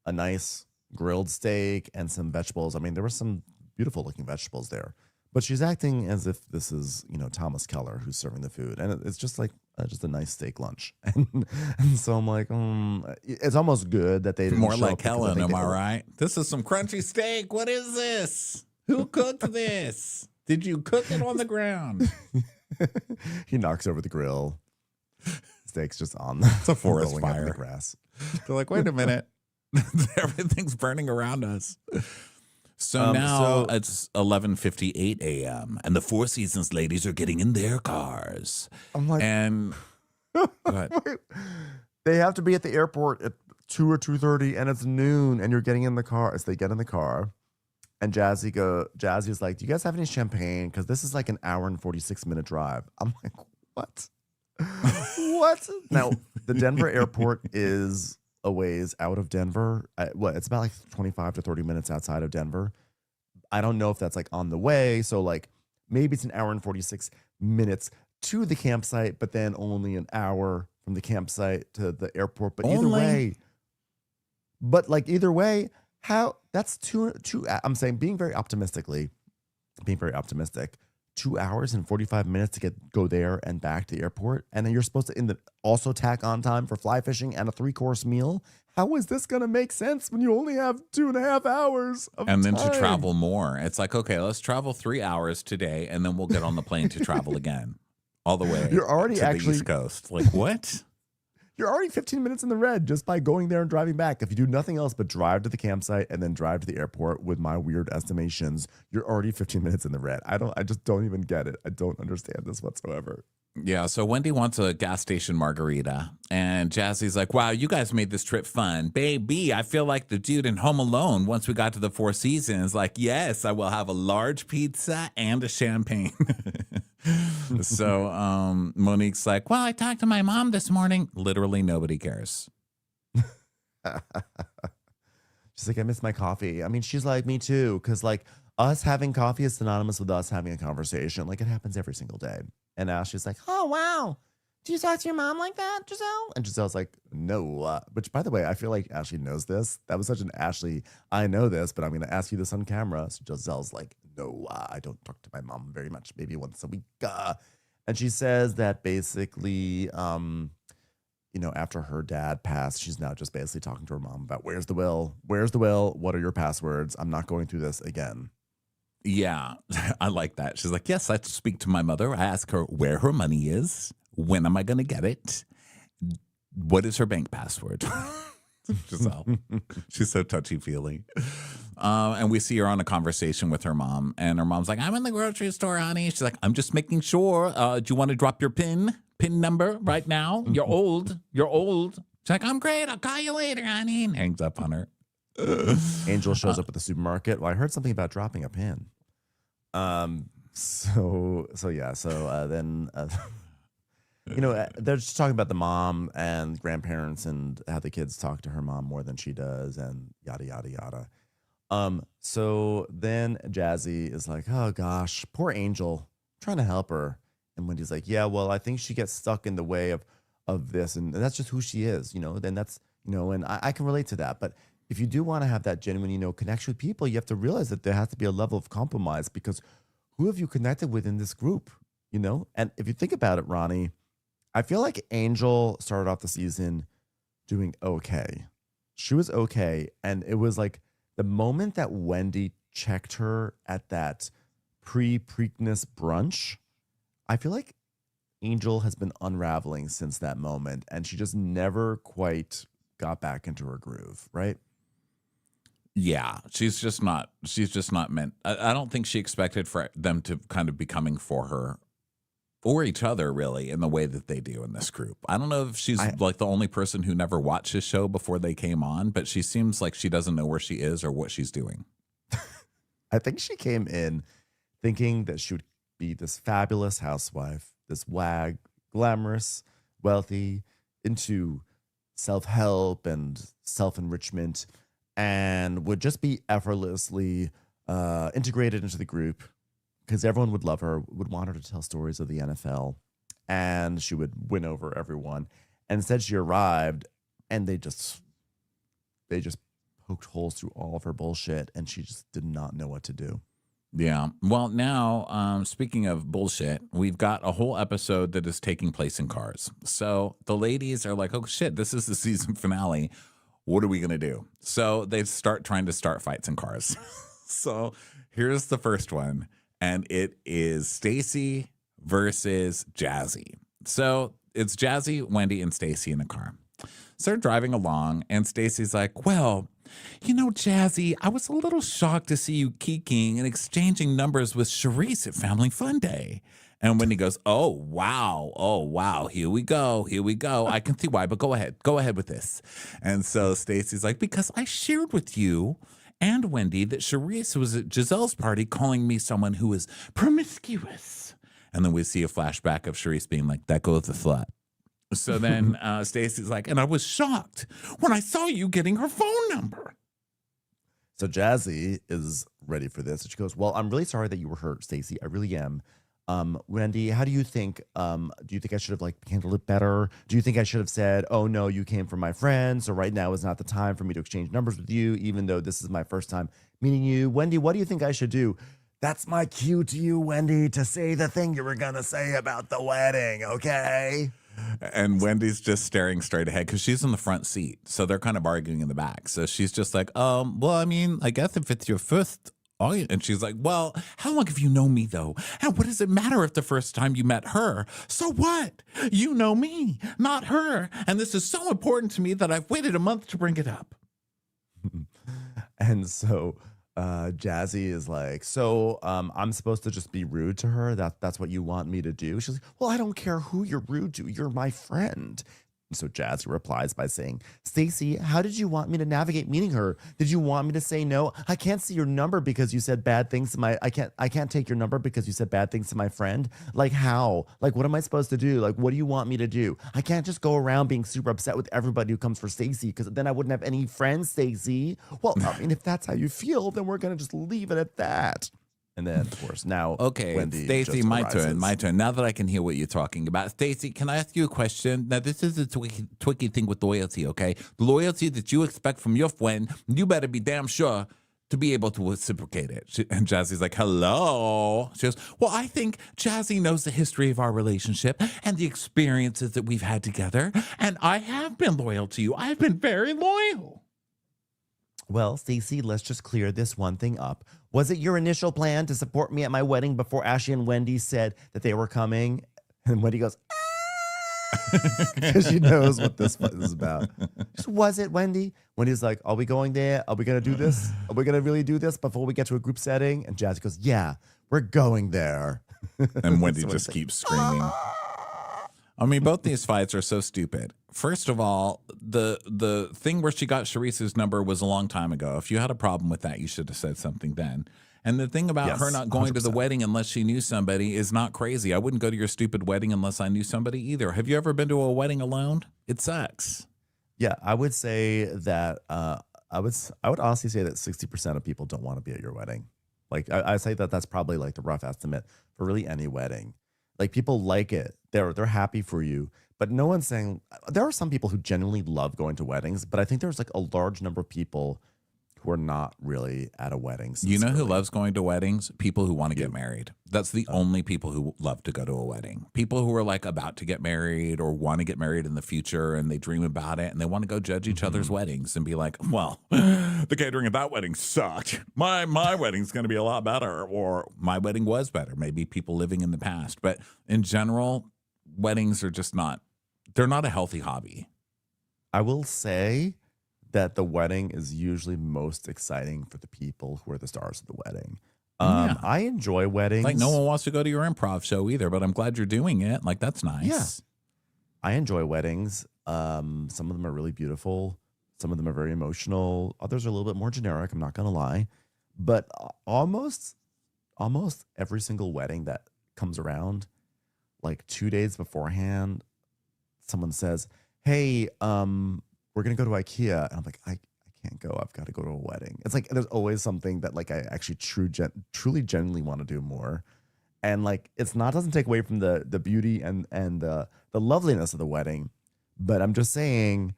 a nice grilled steak and some vegetables. I mean, there were some beautiful looking vegetables there, but she's acting as if this is, Thomas Keller who's serving the food. And it's just like, just a nice steak lunch. And so I'm like, it's almost good that they didn't more show like up because Helen, am I right? This is some crunchy steak. What is this? Who cooked this? Did you cook it on the ground? He knocks over the grill. Steak's just on it's a forest fire. In the grass. They're like, wait a minute. Everything's burning around us. So now it's 11:58 a.m. and the Four Seasons ladies are getting in their cars. I'm like, and they have to be at the airport at 2 or 2:30, and it's noon, and you're getting in the car. As they get in the car, and Jazzy's like, "Do you guys have any champagne? Because this is like an hour and 46-minute drive." I'm like, "What? What?" Now the Denver airport is a ways out of Denver. It's about like 25 to 30 minutes outside of Denver. I don't know if that's like on the way. So like maybe it's an hour and 46 minutes to the campsite, but then only an hour from the campsite to the airport. But either way, how that's two. I'm saying being very optimistic, 2 hours and 45 minutes to go there and back to the airport. And then you're supposed to also tack on time for fly fishing and a 3-course meal. How is this going to make sense when you only have 2.5 hours of time? And then to travel more. It's like, okay, let's travel 3 hours today, and then we'll get on the plane to travel again all the way You're already to the East Coast. Like, what? You're already 15 minutes in the red just by going there and driving back. If you do nothing else but drive to the campsite and then drive to the airport with my weird estimations, you're already 15 minutes in the red. I just don't even get it. I don't understand this whatsoever. Yeah, so Wendy wants a gas station margarita, and Jazzy's like, wow, you guys made this trip fun. Baby, I feel like the dude in Home Alone once we got to the Four Seasons. Like, yes, I will have a large pizza and a champagne. So Monique's like, well, I talked to my mom this morning. Literally nobody cares. She's like, I miss my coffee. I mean, she's like, me too, because like us having coffee is synonymous with us having a conversation. Like it happens every single day. And Ashley's like, oh, wow. Do you talk to your mom like that, Giselle? And Giselle's like, no. Which, by the way, I feel like Ashley knows this. That was such an Ashley, I know this, but I'm going to ask you this on camera. So Giselle's like, no, I don't talk to my mom very much, maybe once a week. And she says that basically, after her dad passed, she's now just basically talking to her mom about where's the will? Where's the will? What are your passwords? I'm not going through this again. Yeah, I like that. She's like, yes, I speak to my mother. I ask her where her money is. When am I going to get it? What is her bank password? Giselle. She's so touchy-feely. And we see her on a conversation with her mom, and her mom's like, I'm in the grocery store, honey. She's like, I'm just making sure. Do you want to drop your PIN number right now? You're old. You're old. She's like, I'm great. I'll call you later, honey. And hangs up on her. Angel shows up at the supermarket. Well, I heard something about dropping a pin. Then they're just talking about the mom and grandparents and how the kids talk to her mom more than she does, and yada yada yada. So then Jazzy is like, oh gosh, poor Angel, I'm trying to help her. And Wendy's like, yeah, well, I think she gets stuck in the way of this, and that's just who she is, then that's, and I can relate to that. But if you do want to have that genuine, connection with people, you have to realize that there has to be a level of compromise, because who have you connected with in this group, And if you think about it, Ronnie, I feel like Angel started off the season doing okay. She was okay. And it was like the moment that Wendy checked her at that pre-Preakness brunch, I feel like Angel has been unraveling since that moment. And she just never quite got back into her groove, right? Yeah, she's just not meant. I don't think she expected for them to kind of be coming for her or each other, really, in the way that they do in this group. I don't know if she's like the only person who never watched this show before they came on, but she seems like she doesn't know where she is or what she's doing. I think she came in thinking that she would be this fabulous housewife, this wag, glamorous, wealthy, into self-help and self-enrichment, and would just be effortlessly integrated into the group, because everyone would love her, would want her to tell stories of the NFL, and she would win over everyone. And instead she arrived, and they just poked holes through all of her bullshit, and she just did not know what to do. Yeah. Well, now, speaking of bullshit, we've got a whole episode that is taking place in cars. So the ladies are like, oh, shit, this is the season finale. What are we going to do? So they start trying to start fights in cars. So here's the first one, and it is Stacy versus Jazzy. So it's Jazzy, Wendy, and Stacy in a car. So they're driving along, and Stacy's like, well, Jazzy, I was a little shocked to see you kikiing and exchanging numbers with Charisse at Family Fun Day. And Wendy goes, oh, wow, here we go. I can see why, but go ahead with this. And so Stacy's like, because I shared with you and Wendy that Charisse was at Giselle's party calling me someone who is promiscuous. And then we see a flashback of Charisse being like, that goes the slut. So then Stacy's like, and I was shocked when I saw you getting her phone number. So Jazzy is ready for this. And she goes, well, I'm really sorry that you were hurt, Stacy. I really am. Wendy, how do you think, do you think I should have handled it better? Do you think I should have said, oh no, you came from my friend, so right now is not the time for me to exchange numbers with you, even though this is my first time meeting you? Wendy, what do you think I should do? That's my cue to you, Wendy, to say the thing you were going to say about the wedding, okay? And Wendy's just staring straight ahead because she's in the front seat. So they're kind of arguing in the back. So she's just like, well, I mean, I guess if it's your first audience. And she's like, well, how long have you known me, though? And what does it matter if the first time you met her? So what? You know me, not her. And this is so important to me that I've waited a month to bring it up. And so Jazzy is like, so I'm supposed to just be rude to her? That's what you want me to do? She's like, well, I don't care who you're rude to. You're my friend. And so Jazzy replies by saying, Stacy, how did you want me to navigate meeting her? Did you want me to say no? I can't see your number because you said bad things to my, I can't take your number because you said bad things to my friend. Like how? Like, what am I supposed to do? Like, what do you want me to do? I can't just go around being super upset with everybody who comes for Stacy, because then I wouldn't have any friends, Stacy. Well, I mean, if that's how you feel, then we're going to just leave it at that. And then, of course, now okay, Stacy, my turn. Now that I can hear what you're talking about, Stacy, can I ask you a question? Now, this is a tricky thing with loyalty. Okay, the loyalty that you expect from your friend, you better be damn sure to be able to reciprocate it. And Jazzy's like, hello. She goes, well, I think Jazzy knows the history of our relationship and the experiences that we've had together, and I have been loyal to you. I've been very loyal. Well, Stacey, let's just clear this one thing up. Was it your initial plan to support me at my wedding before Ashley and Wendy said that they were coming? And Wendy goes, because she knows what this is about. Was it Wendy? Wendy's like, are we going there? Are we going to do this? Are we going to really do this before we get to a group setting? And Jazzy goes, yeah, we're going there. And Wendy just keeps screaming. I mean, both these fights are so stupid. First of all, the thing where she got Charisse's number was a long time ago. If you had a problem with that, you should have said something then. And the thing about her not going 100%. To the wedding unless she knew somebody is not crazy. I wouldn't go to your stupid wedding unless I knew somebody either. Have you ever been to a wedding alone? It sucks. Yeah, I would say that I would honestly say that 60% of people don't want to be at your wedding. Like I say that that's probably like the rough estimate for really any wedding. Like people like it. They're happy for you. But no one's saying, there are some people who genuinely love going to weddings, but I think there's like a large number of people who are not really at a wedding. You know who loves going to weddings? People who want to get married. That's the only people who love to go to a wedding. People who are like about to get married or want to get married in the future and they dream about it and they want to go judge each other's weddings and be like, well, the catering at that wedding sucked. My wedding's going to be a lot better, or my wedding was better. Maybe people living in the past. But in general, weddings are just they're not a healthy hobby. I will say that the wedding is usually most exciting for the people who are the stars of the wedding. I enjoy weddings. Like no one wants to go to your improv show either, but I'm glad you're doing it. Like that's nice. Yeah. I enjoy weddings. Some of them are really beautiful. Some of them are very emotional. Others are a little bit more generic. I'm not going to lie. But almost every single wedding that comes around, like 2 days beforehand, someone says, hey, we're going to go to IKEA. And I'm like, I can't go. I've got to go to a wedding. It's like there's always something that like I actually truly genuinely want to do more. And like doesn't take away from the beauty and the loveliness of the wedding. But I'm just saying,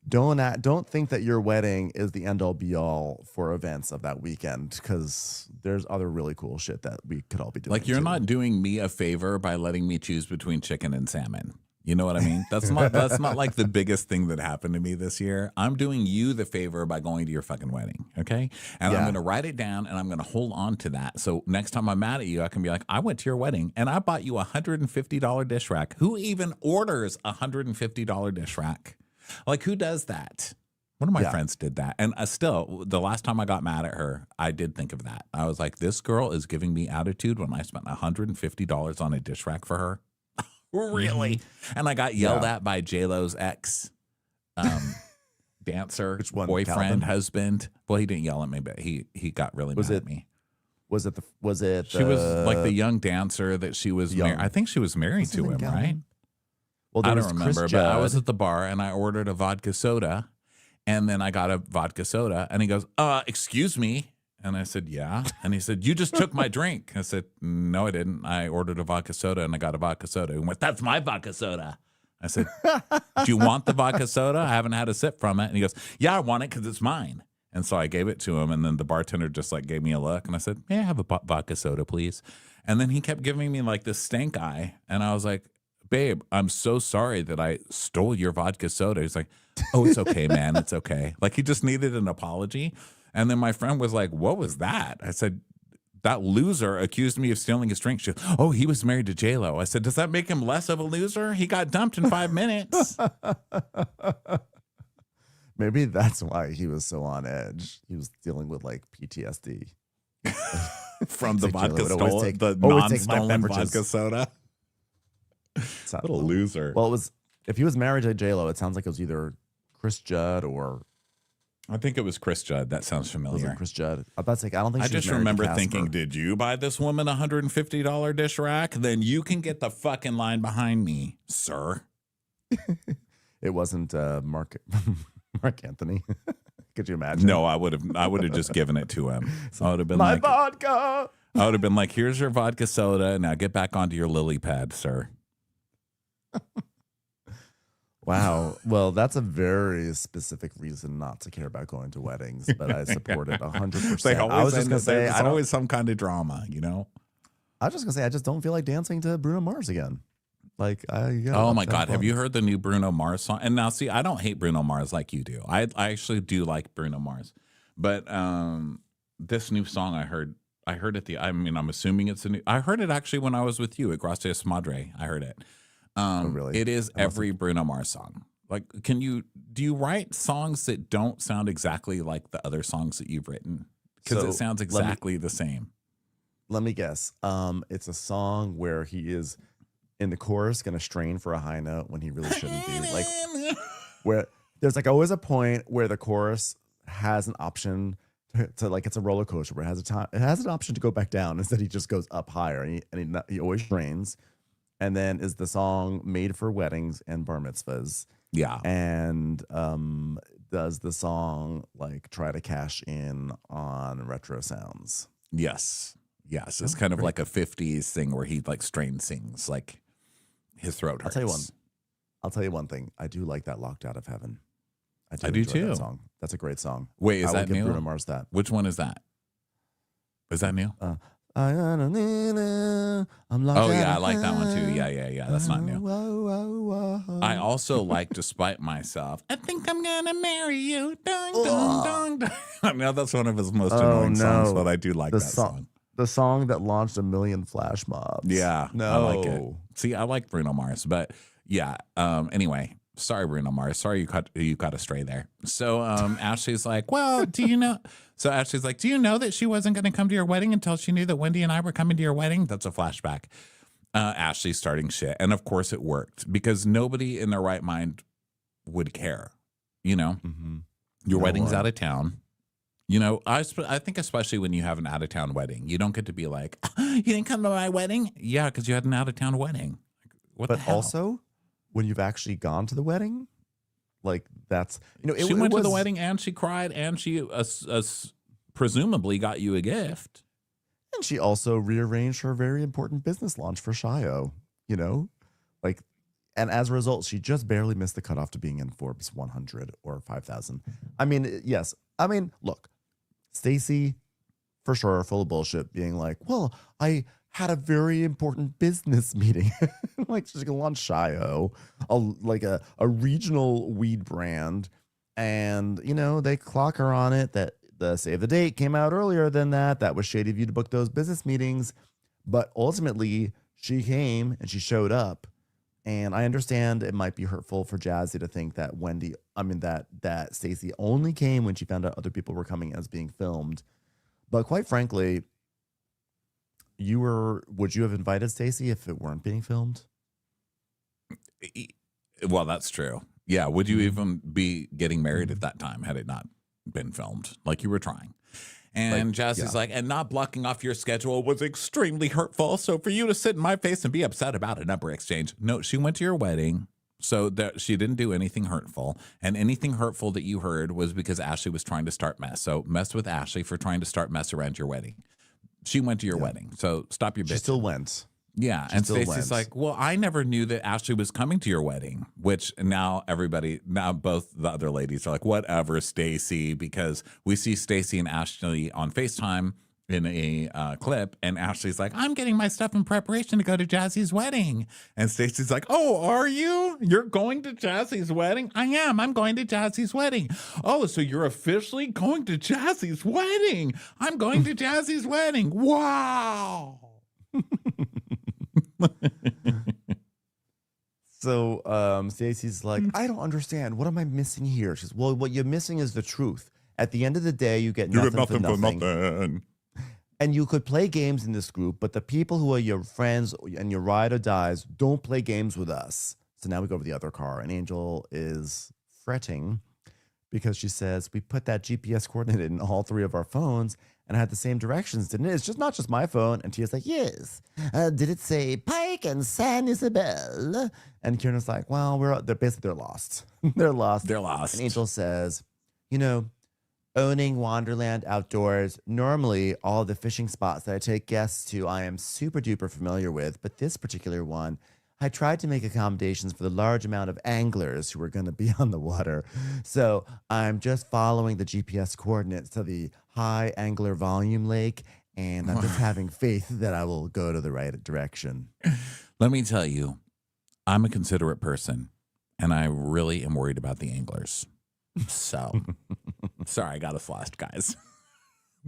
don't think that your wedding is the end all be all for events of that weekend, because there's other really cool shit that we could all be doing. Like you're not doing me a favor by letting me choose between chicken and salmon. You know what I mean? That's not like the biggest thing that happened to me this year. I'm doing you the favor by going to your fucking wedding, okay? And I'm going to write it down and I'm going to hold on to that. So next time I'm mad at you, I can be like, I went to your wedding and I bought you a $150 dish rack. Who even orders a $150 dish rack? Like who does that? One of my friends did that. And still, the last time I got mad at her, I did think of that. I was like, this girl is giving me attitude when I spent $150 on a dish rack for her. Really? And I got yelled at by J-Lo's ex dancer, boyfriend, Calvin? Husband. Well, he didn't yell at me, but he got really mad at me. Was it she was like the young dancer that she was married. I think she was married to him, right? Well, I don't remember, but I was at the bar and I ordered a vodka soda, and then I got a vodka soda and he goes, excuse me. And I said, yeah. And he said, you just took my drink. I said, no, I didn't. I ordered a vodka soda and I got a vodka soda. He went, that's my vodka soda. I said, do you want the vodka soda? I haven't had a sip from it. And he goes, yeah, I want it because it's mine. And so I gave it to him. And then the bartender just like gave me a look. And I said, may I have a vodka soda, please? And then he kept giving me like this stank eye. And I was like, babe, I'm so sorry that I stole your vodka soda. He's like, oh, it's okay, man. It's okay. Like he just needed an apology. And then my friend was like, what was that? I said, that loser accused me of stealing his drink. She goes, oh, he was married to J-Lo. I said, does that make him less of a loser? He got dumped in 5 minutes. Maybe that's why he was so on edge. He was dealing with like PTSD. From the vodka soda, the non-stolen vodka soda. What a loser. Well, if he was married to J-Lo, it sounds like it was either Chris Judd or... I think it was Chris Judd. That sounds familiar. Chris Judd. I don't think. I just remember thinking, did you buy this woman a $150 dish rack? Then you can get the fucking line behind me, sir. It wasn't Mark Anthony. Could you imagine? No, I would have just given it to him. I would have been like, vodka. I would have been like, here's your vodka soda. Now get back onto your lily pad, sir. Wow. Well, that's a very specific reason not to care about going to weddings, but I support it 100%. I was just going to say, there's always some kind of drama, you know? I was just going to say, I just don't feel like dancing to Bruno Mars again. Like, oh my God. Have you heard the new Bruno Mars song? And now, see, I don't hate Bruno Mars like you do. I actually do like Bruno Mars. But this new song I heard I'm assuming it's I heard it actually when I was with you at Gracias Madre. I heard it. really? It is every Bruno Mars song. Like, do you write songs that don't sound exactly like the other songs that you've written? Because it sounds exactly the same. Let me guess. It's a song where he is in the chorus going to strain for a high note when he really shouldn't be. Like, where there's like always a point where the chorus has an option to like, it's a roller coaster where it has an option to go back down. Instead, he just goes up higher, and he always strains. And then is the song made for weddings and bar mitzvahs. Yeah. And does the song like try to cash in on retro sounds? Yes. It's kind of like a 50s thing where he like strain sings, like his throat hurts. I'll tell you one thing. I do like that Locked Out of Heaven. I do too. That song. That's a great song. Wait, is that new? Bruno Mars that. Which one is that? Is that new? I'm oh yeah, I like that one too. Yeah. That's not new. I also like Despite Myself. I think I'm gonna marry you. Dun, dun, dun, dun. I know that's one of his most annoying songs, but I do like that song. The song that launched 1 million flash mobs. Yeah, no, I like it. See, I like Bruno Mars, but yeah. Anyway, sorry, Bruno Mars. Sorry you got astray there. So Ashley's like, well, do you know? So Ashley's like, do you know that she wasn't going to come to your wedding until she knew that Wendy and I were coming to your wedding? That's a flashback. Ashley starting shit. And of course it worked because nobody in their right mind would care. You know, your wedding's out of town. You know, I think especially when you have an out of town wedding, you don't get to be like, you didn't come to my wedding? Yeah, because you had an out of town wedding. What the hell? But also, when you've actually gone to the wedding, like that's, you know, she went to the wedding and she cried and she presumably got you a gift. And she also rearranged her very important business launch for Shio, you know, like, and as a result, she just barely missed the cutoff to being in Forbes 100 or 5,000. I mean, yes. I mean, look, Stacey, for sure, full of bullshit, being like, well, I had a very important business meeting. Like, she's going to launch Shio, a regional weed brand. And, you know, they clock her on it that the save the date came out earlier than that. That was shady of you to book those business meetings. But ultimately, she came and she showed up. And I understand it might be hurtful for Jazzy to think that that Stacey only came when she found out other people were coming as being filmed. But quite frankly, would you have invited Stacey if it weren't being filmed? Well, that's true. Yeah. Would you even be getting married at that time had it not been filmed? Like, you were trying. And Jazz is like, and not blocking off your schedule was extremely hurtful. So for you to sit in my face and be upset about a number exchange. No, she went to your wedding. So that she didn't do anything hurtful. And anything hurtful that you heard was because Ashley was trying to start mess. So mess with Ashley for trying to start mess around your wedding. She went to your wedding. So stop your bitch. She still went. Yeah. And Stacey's like, well, I never knew that Ashley was coming to your wedding, which now both the other ladies are like, whatever, Stacey, because we see Stacey and Ashley on FaceTime in a clip, and Ashley's like, I'm getting my stuff in preparation to go to Jazzy's wedding. And Stacey's like, oh, are you? You're going to Jazzy's wedding? I am. I'm going to Jazzy's wedding. Oh, so you're officially going to Jazzy's wedding. I'm going to Jazzy's wedding. Wow. So Stacey's like, I don't understand. What am I missing here? She's, well, what you're missing is the truth. At the end of the day, you get nothing for nothing. And you could play games in this group, but the people who are your friends and your ride or dies don't play games with us. So now we go over the other car, and Angel is fretting because she says, we put that GPS coordinate in all three of our phones and had the same directions, didn't it? It's just not just my phone. And Tia's like, yes. Did it say Pike and San Isabel? And Kieran's like, well, they're lost. They're lost. They're lost. And Angel says, you know, owning Wonderland Outdoors, normally all the fishing spots that I take guests to, I am super duper familiar with. But this particular one, I tried to make accommodations for the large amount of anglers who were going to be on the water. So I'm just following the GPS coordinates to the high angler volume lake, and I'm just having faith that I will go to the right direction. Let me tell you, I'm a considerate person, and I really am worried about the anglers. So, sorry, I got us lost, guys.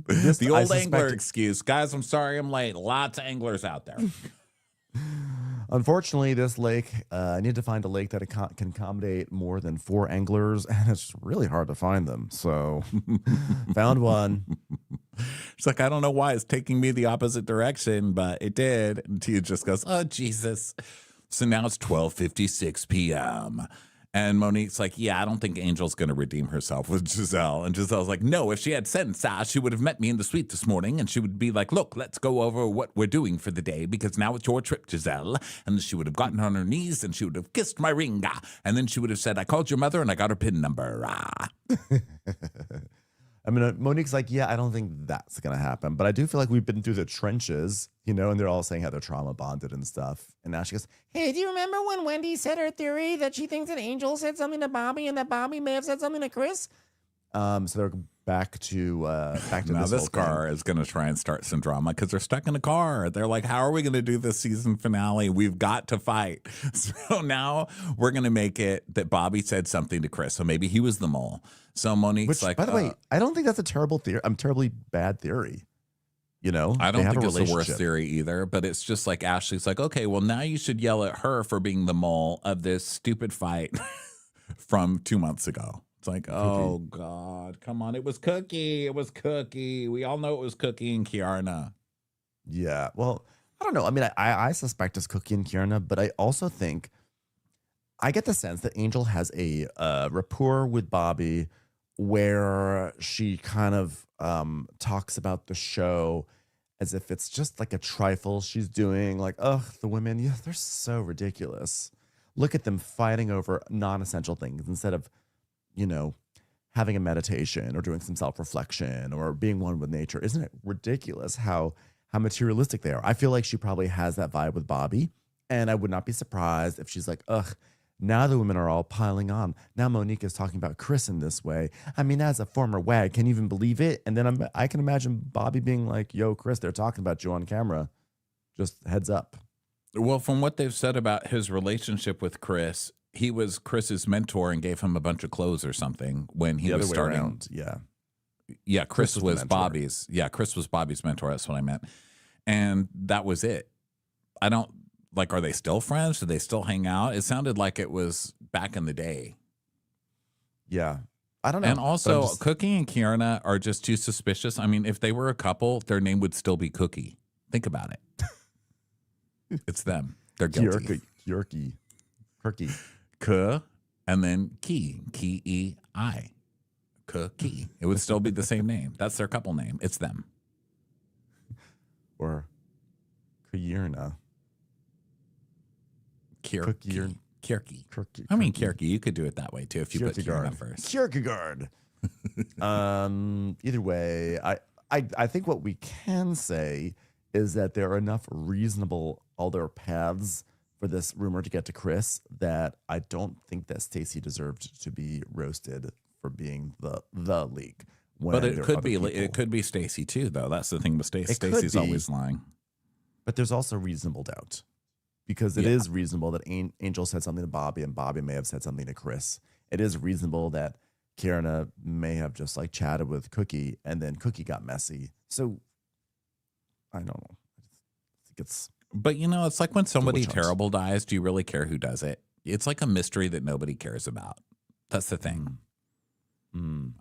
The old angler excuse. Guys, I'm sorry I'm late. Lots of anglers out there. Unfortunately, this lake, I need to find a lake that can accommodate more than 4 anglers, and it's really hard to find them. So, found one. It's like, I don't know why it's taking me the opposite direction, but it did. And Tia just goes, oh, Jesus. So now it's 12:56 p.m. And Monique's like, yeah, I don't think Angel's going to redeem herself with Giselle. And Giselle's like, no, if she had sense, she would have met me in the suite this morning. And she would be like, look, let's go over what we're doing for the day because now it's your trip, Giselle. And she would have gotten on her knees and she would have kissed my ring. And then she would have said, I called your mother and I got her PIN number. I mean, Monique's like, yeah, I don't think that's going to happen. But I do feel like we've been through the trenches, you know, and they're all saying how they're trauma bonded and stuff. And now she goes, hey, do you remember when Wendy said her theory that she thinks that Angel said something to Bobby and that Bobby may have said something to Chris? So they're back to now this car is going to try and start some drama because they're stuck in a car. They're like, how are we going to do this season finale? We've got to fight. So now we're going to make it that Bobby said something to Chris. So maybe he was the mole. So Monique's like, by the way, I don't think that's a terrible theory. Terribly bad theory. You know, I don't think it's the worst theory either, but it's just like Ashley's like, okay, well, now you should yell at her for being the mole of this stupid fight from 2 months ago. It's like, oh, God, come on. It was Cookie. It was Cookie. We all know it was Cookie and Kiarna. Yeah, well, I don't know. I mean, I suspect it's Cookie and Kiarna, but I also think I get the sense that Angel has a rapport with Bobby where she kind of talks about the show as if it's just like a trifle she's doing. Like, ugh, the women, yeah, they're so ridiculous. Look at them fighting over non-essential things instead of, you know, having a meditation or doing some self-reflection or being one with nature. Isn't it ridiculous how materialistic they are? I feel like she probably has that vibe with Bobby, and I would not be surprised if she's like, ugh, now the women are all piling on. Now Monique is talking about Chris in this way. I mean, as a former wag, can you even believe it? And then I can imagine Bobby being like, yo, Chris, they're talking about you on camera. Just heads up. Well, from what they've said about his relationship with Chris, he was Chris's mentor and gave him a bunch of clothes or something when he was starting. Yeah, Chris was Bobby's. Yeah, Chris was Bobby's mentor. That's what I meant. And that was it. I don't, like, are they still friends? Do they still hang out? It sounded like it was back in the day. Yeah. I don't know. And also, Cookie and Kiarna are just too suspicious. I mean, if they were a couple, their name would still be Cookie. Think about it. It's them. They're guilty. Kirky. K and then Key-E-I. Cookie. It would still be the same name. That's their couple name. It's them. Or Kierna. Kierky. I mean, Kierky. You could do it that way too if you put Kierna first. Kierkegaard. Either way, I think what we can say is that there are enough reasonable other paths for this rumor to get to Chris that I don't think that Stacey deserved to be roasted for being the leak. But it could be Stacey too, though. That's the thing with Stacey. Stacey's always lying. But there's also reasonable doubt. Because it is reasonable that Angel said something to Bobby and Bobby may have said something to Chris. It is reasonable that Kiarna may have just like chatted with Cookie and then Cookie got messy. So I don't know. I think it's. But you know, it's like when somebody terrible dies, do you really care who does it? It's like a mystery that nobody cares about. That's the thing.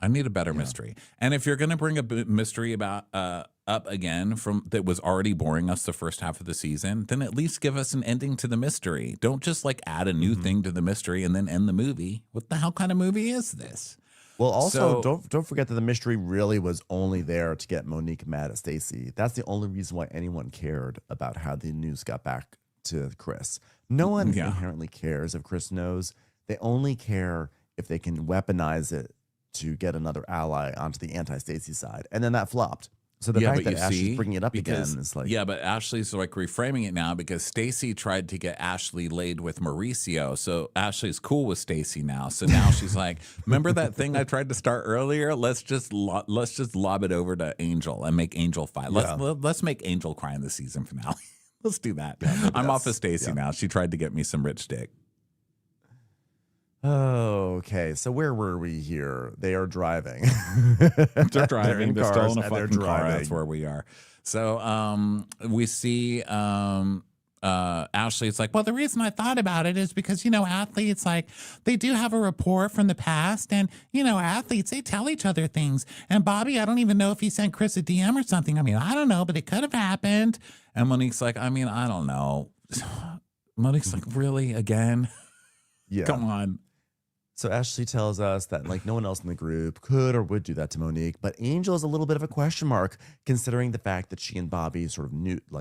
I need a better mystery. And if you're going to bring a mystery about up again from that was already boring us the first half of the season, then at least give us an ending to the mystery. Don't just like add a new thing to the mystery and then end the movie. What the hell kind of movie is this? Well, also don't forget that the mystery really was only there to get Monique mad at Stacey. That's the only reason why anyone cared about how the news got back to Chris. No one inherently cares if Chris knows. They only care if they can weaponize it to get another ally onto the anti-Stacey side. And then that flopped. So the fact that Ashley's bringing it up again is like... Yeah, but Ashley's like reframing it now because Stacey tried to get Ashley laid with Mauricio. So Ashley's cool with Stacey now. So now she's like, remember that thing I tried to start earlier? Let's just lob it over to Angel and make Angel fight. Let's make Angel cry in the season finale. Let's do that. Yeah, I'm off of Stacey now. She tried to get me some rich dick. Oh, okay. So where were we here? They are driving. They're driving. They're still in a fucking car. That's where we are. So we see Ashley's like, well, the reason I thought about it is because, you know, athletes, like, they do have a rapport from the past. And, you know, athletes, they tell each other things. And Bobby, I don't even know if he sent Chris a DM or something. I mean, I don't know, but it could have happened. And Monique's like, I mean, I don't know. Monique's like, really? Again? Yeah. Come on. So Ashley tells us that like no one else in the group could or would do that to Monique, but Angel is a little bit of a question mark considering the fact that she and Bobby sort of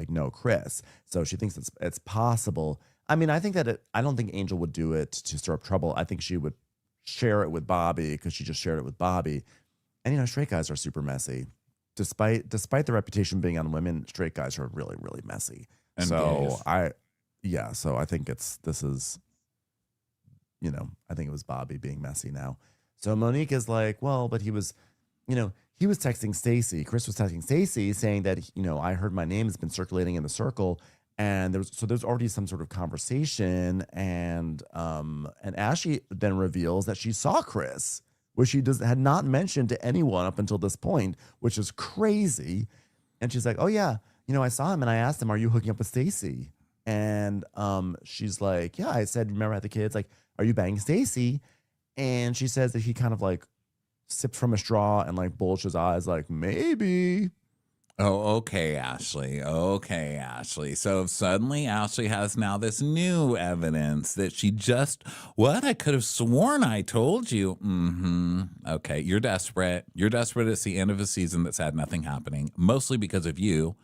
know Chris. So she thinks it's possible. I mean, I think that I don't think Angel would do it to stir up trouble. I think she would share it with Bobby because she just shared it with Bobby. And you know, straight guys are super messy. Despite the reputation being on women, straight guys are really, really messy. And so gays. so I think this is. You know, I think it was Bobby being messy now. So Monique is like, well, but he was texting Stacy. Chris was texting Stacy saying that, you know, I heard my name has been circulating in the circle. And there's already some sort of conversation. And Ashley then reveals that she saw Chris, which she had not mentioned to anyone up until this point, which is crazy. And she's like, oh, yeah, you know, I saw him and I asked him, are you hooking up with Stacy? And she's like, yeah, I said, remember I had the kids, like, are you banging Stacy? And she says that he kind of like sipped from a straw and like bulged his eyes like, maybe. Oh, okay, Ashley. Okay, Ashley. So suddenly Ashley has now this new evidence that she just, what? I could have sworn I told you. Mm-hmm. Okay, you're desperate. You're desperate. It's the end of a season that's had nothing happening, mostly because of you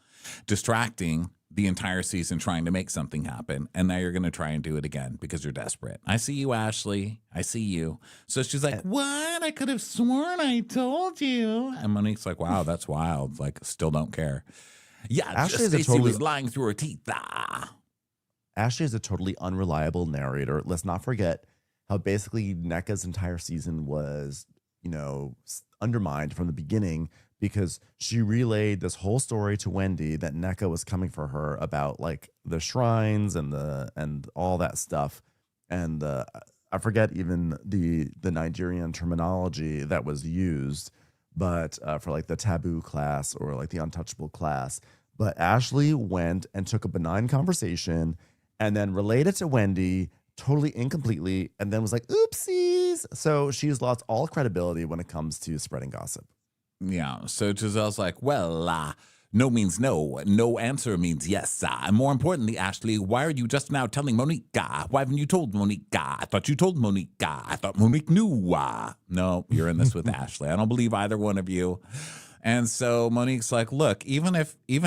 distracting the entire season trying to make something happen. And now you're going to try and do it again because you're desperate. I see you, Ashley. I see you. So she's like, what? I could have sworn I told you. And Monique's like, wow, that's wild. Like, still don't care. Yeah, Ashley Stacey was lying through her teeth. Ashley is a totally unreliable narrator. Let's not forget how basically NECA's entire season was, you know, undermined from the beginning because she relayed this whole story to Wendy that NECA was coming for her about like the shrines and all that stuff. And I forget even the Nigerian terminology that was used, but for like the taboo class or like the untouchable class. But Ashley went and took a benign conversation and then relayed it to Wendy totally incompletely and then was like, oopsies. So she's lost all credibility when it comes to spreading gossip. Yeah. So Giselle's like, well, no means no. No answer means yes. And more importantly, Ashley, why are you just now telling Monique? Why haven't you told Monique? I thought you told Monique. I thought Monique knew. No, you're in this with Ashley. I don't believe either one of you. And so Monique's like, look, even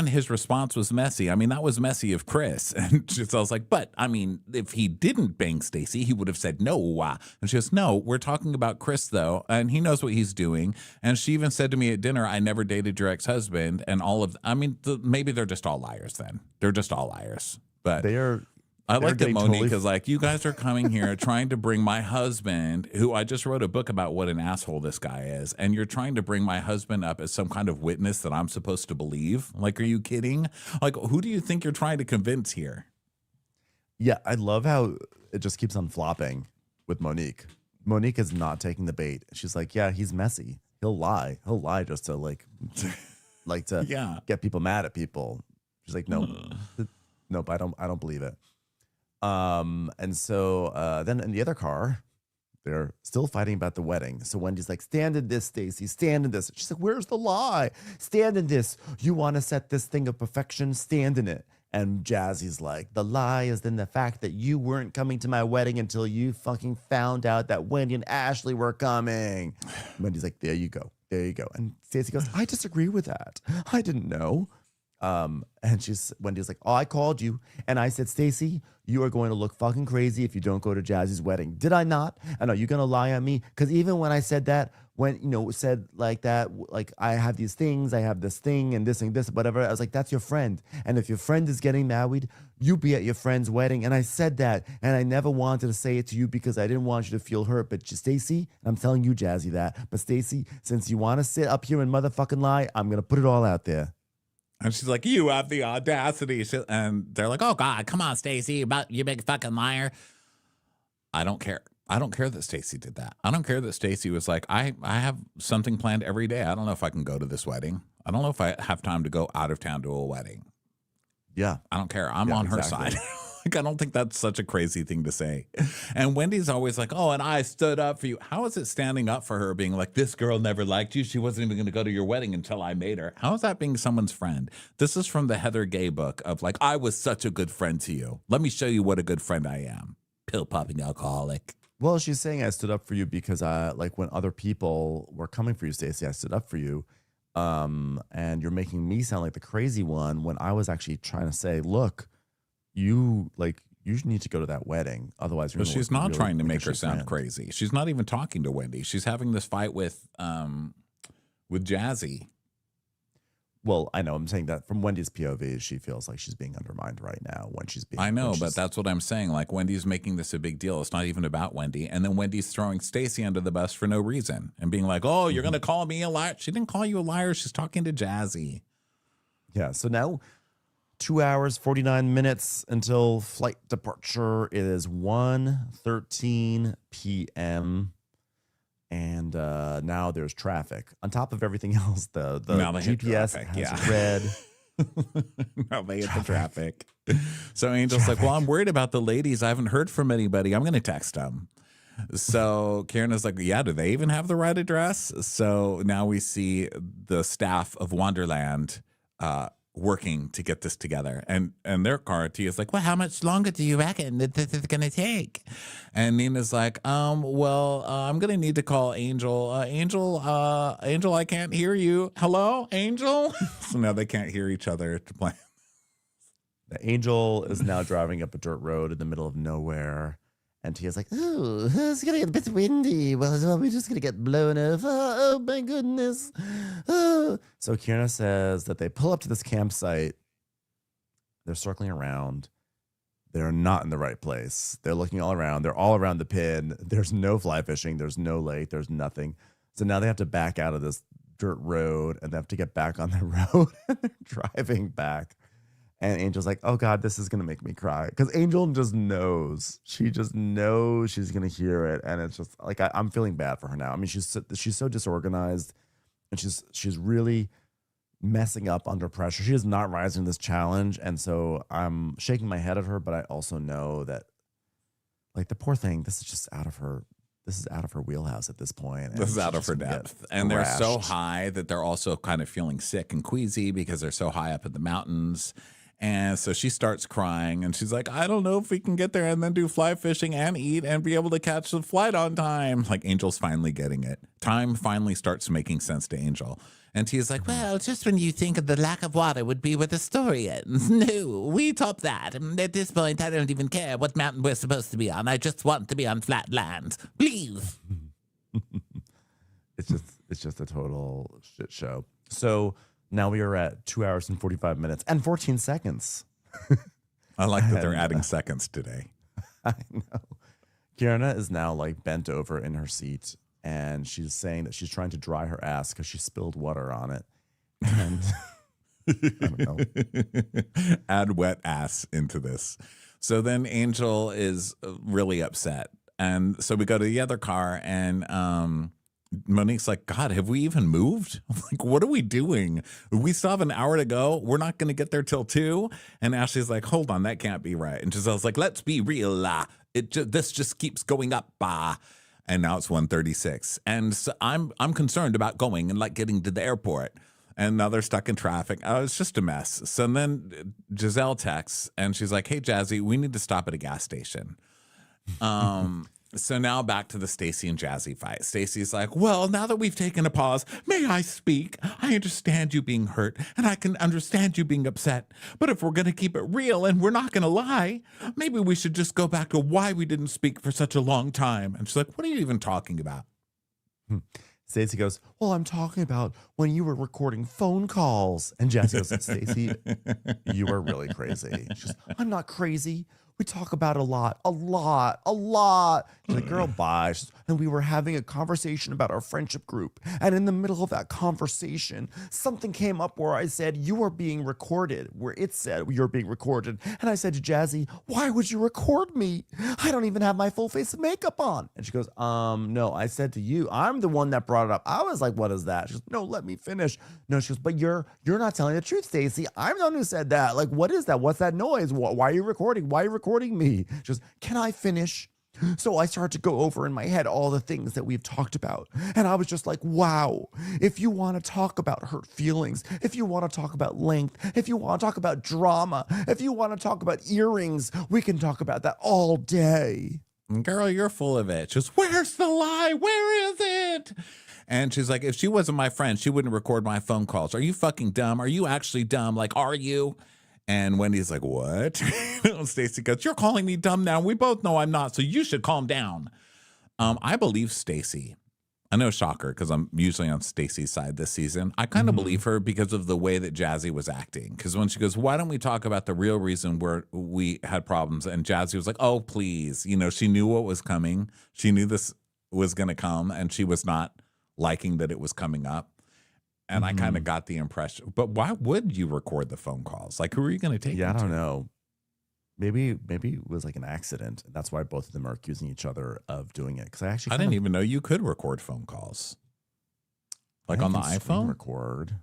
his response was messy. I mean, that was messy of Chris. And Giselle's like, but I mean, if he didn't bang Stacy, he would have said no. And she goes, no, we're talking about Chris though. And he knows what he's doing. And she even said to me at dinner, I never dated your ex-husband. And maybe they're just all liars then. They're just all liars. But I like that Monique is like, you guys are coming here trying to bring my husband, who I just wrote a book about what an asshole this guy is, and you're trying to bring my husband up as some kind of witness that I'm supposed to believe. Like, are you kidding? Like, who do you think you're trying to convince here? Yeah, I love how it just keeps on flopping with Monique. Monique is not taking the bait. She's like, yeah, he's messy. He'll lie. He'll lie just to get people mad at people. She's like, no, nope, I don't believe it. And so then in the other car, they're still fighting about the wedding. So Wendy's like, stand in this, Stacy, stand in this. She's like, where's the lie? Stand in this. You want to set this thing of perfection? Stand in it. And Jazzy's like, the lie is in the fact that you weren't coming to my wedding until you fucking found out that Wendy and Ashley were coming. Wendy's like, there you go. There you go. And Stacy goes, I disagree with that. I didn't know. And Wendy's like, oh, I called you and I said, Stacy, you are going to look fucking crazy if you don't go to Jazzy's wedding. Did I not? I know you're going to lie on me. Cause even when I said that, when, you know, said like that, like I have these things, I have this thing and this, whatever. I was like, that's your friend. And if your friend is getting married, you be at your friend's wedding. And I said that, and I never wanted to say it to you because I didn't want you to feel hurt. But Stacy, I'm telling you, Jazzy, that. But Stacy, since you want to sit up here and motherfucking lie, I'm going to put it all out there. And she's like, you have the audacity. And they're like, oh, God, come on, Stacy, you big fucking liar. I don't care. I don't care that Stacy did that. I don't care that Stacy was like, I have something planned every day. I don't know if I can go to this wedding. I don't know if I have time to go out of town to a wedding. Yeah. I don't care. I'm Yeah, on her exactly. side. Like, I don't think that's such a crazy thing to say. And Wendy's always like, oh, and I stood up for you. How is it standing up for her being like, this girl never liked you? She wasn't even going to go to your wedding until I made her. How is that being someone's friend? This is from the Heather Gay book of like, I was such a good friend to you. Let me show you what a good friend I am. Pill popping alcoholic. Well, she's saying I stood up for you because like when other people were coming for you, Stacey, I stood up for you. And you're making me sound like the crazy one when I was actually trying to say, look, you need to go to that wedding. Otherwise, you're Well, she's not really trying to like a make her shit sound friend. crazy. She's not even talking to Wendy. She's having this fight with Jazzy. Well, I know. I'm saying that from Wendy's POV, she feels like she's being undermined right now when she's being. I know, but that's what I'm saying. Like, Wendy's making this a big deal. It's not even about Wendy. And then Wendy's throwing Stacey under the bus for no reason and being like, oh, you're going to call me a liar. She didn't call you a liar. She's talking to Jazzy. Yeah. So now 2 hours, 49 minutes until flight departure. It is 1:13 p.m. And now there's traffic. On top of everything else, the Now they hit GPS traffic, has yeah. red. Now they hit the traffic. So Angel's like, well, I'm worried about the ladies. I haven't heard from anybody. I'm going to text them. So Karen is like, yeah, do they even have the right address? So now we see the staff of Wonderland working to get this together. And their car, Tia's like, well, how much longer do you reckon that this is going to take? And Nina's like, I'm going to need to call Angel. Angel, I can't hear you. Hello, Angel? So now they can't hear each other to play. The Angel is now driving up a dirt road in the middle of nowhere. And Tia's like, oh, it's going to get a bit windy. Well, we're just going to get blown over. Oh, my goodness. Oh. So Kierna says that they pull up to this campsite. They're circling around. They're not in the right place. They're looking all around. They're all around the pin. There's no fly fishing. There's no lake. There's nothing. So now they have to back out of this dirt road and they have to get back on the road. And they're driving back. And Angel's like, oh, God, this is going to make me cry. Because Angel just knows. She just knows she's going to hear it. And it's just like, I'm feeling bad for her now. I mean, she's so disorganized. And she's really messing up under pressure. She is not rising to this challenge. And so I'm shaking my head at her. But I also know that, like, the poor thing, this is just out of her. This is out of her wheelhouse at this point. This is out of her depth. And they're so high that they're also kind of feeling sick and queasy because they're so high up in the mountains. And so she starts crying and she's like, I don't know if we can get there and then do fly fishing and eat and be able to catch the flight on time. Like, Angel's finally getting it. Time finally starts making sense to Angel. And Tia's like, well, just when you think of the lack of water would be where the story ends. No, we top that. At this point, I don't even care what mountain we're supposed to be on. I just want to be on flat land. Please. It's just a total shit show. So now we are at 2 hours and 45 minutes and 14 seconds. I like that they're adding seconds today. I know. Kierna is now like bent over in her seat and she's saying that she's trying to dry her ass because she spilled water on it. And I don't know. Add wet ass into this. So then Angel is really upset. And so we go to the other car and Monique's like, God, have we even moved? Like, what are we doing? We still have an hour to go. We're not going to get there till 2. And Ashley's like, hold on, that can't be right. And Giselle's like, let's be real. This just keeps going up. And now it's 1:36. And so I'm concerned about going and like getting to the airport. And now they're stuck in traffic. Oh, it's just a mess. So then Giselle texts and she's like, hey, Jazzy, we need to stop at a gas station. So now back to the Stacey and Jazzy fight. Stacey's like, well, now that we've taken a pause, may I speak? I understand you being hurt, and I can understand you being upset. But if we're going to keep it real and we're not going to lie, maybe we should just go back to why we didn't speak for such a long time. And she's like, what are you even talking about? Stacey goes, well, I'm talking about when you were recording phone calls. And Jazzy goes, Stacey, you are really crazy. She goes, I'm not crazy. We talk about it a lot, a lot, a lot. She's like, girl, bye. And we were having a conversation about our friendship group. And in the middle of that conversation, something came up where I said, you are being recorded, where it said you're being recorded. And I said to Jazzy, why would you record me? I don't even have my full face of makeup on. And she goes, no, I said to you, I'm the one that brought it up. I was like, what is that? She goes, no, let me finish. No, she goes, but you're not telling the truth, Stacey. I'm the one who said that. Like, what is that? What's that noise? Why are you recording? Why are you recording me? She goes, can I finish? So I started to go over in my head all the things that we've talked about. And I was just like, wow, if you want to talk about hurt feelings, if you want to talk about length, if you want to talk about drama, if you want to talk about earrings, we can talk about that all day. Girl, you're full of it. Just, where's the lie? Where is it? And she's like, if she wasn't my friend, she wouldn't record my phone calls. Are you fucking dumb? Are you actually dumb? Like, are you? And Wendy's like, what? Stacey goes, you're calling me dumb now. We both know I'm not, so you should calm down. I believe Stacey. I know, shocker, because I'm usually on Stacey's side this season. I kind of believe her because of the way that Jazzy was acting. Because when she goes, why don't we talk about the real reason where we had problems? And Jazzy was like, oh, please. You know, she knew what was coming. She knew this was going to come, and she was not liking that it was coming up. And I kind of got the impression, but why would you record the phone calls? Like, who are you going to take? Yeah, I don't know. Maybe it was like an accident. That's why both of them are accusing each other of doing it. Because I didn't even know you could record phone calls, like on the iPhone. Record.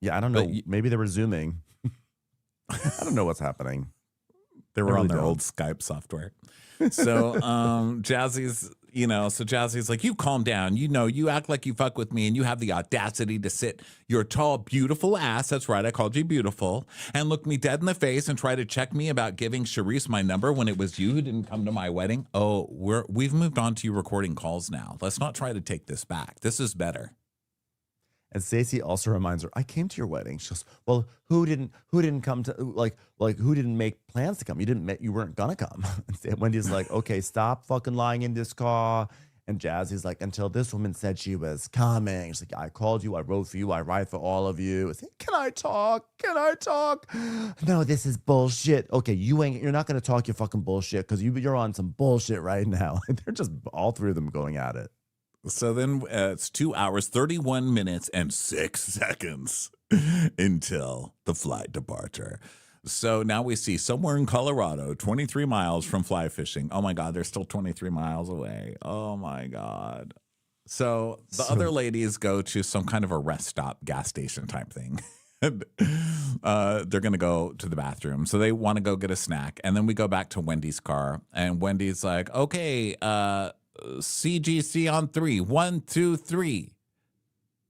Yeah, I don't know. Maybe they were zooming. I don't know what's happening. They were on their old Skype software. So Jazzy's like, you calm down. You know, you act like you fuck with me and you have the audacity to sit your tall, beautiful ass, that's right, I called you beautiful, and look me dead in the face and try to check me about giving Charisse my number when it was you who didn't come to my wedding. Oh, we've moved on to you recording calls now. Let's not try to take this back. This is better. And Stacey also reminds her, I came to your wedding. She goes, well, who didn't come to, like who didn't make plans to come? You weren't gonna come. And Wendy's like, okay, stop fucking lying in this car. And Jazzy's like, until this woman said she was coming. She's like, I called you, I wrote for you, I write for all of you. It's like, can I talk? Can I talk? No, this is bullshit. Okay, you're not gonna talk your fucking bullshit because you're on some bullshit right now. And they're just all three of them going at it. So then it's 2 hours, 31 minutes, and 6 seconds until the flight departure. So now we see somewhere in Colorado, 23 miles from fly fishing. Oh, my God, they're still 23 miles away. Oh, my God. So the other ladies go to some kind of a rest stop, gas station type thing. They're going to go to the bathroom. So they want to go get a snack. And then we go back to Wendy's car. And Wendy's like, okay, CGC on 3. 1, 2, 3.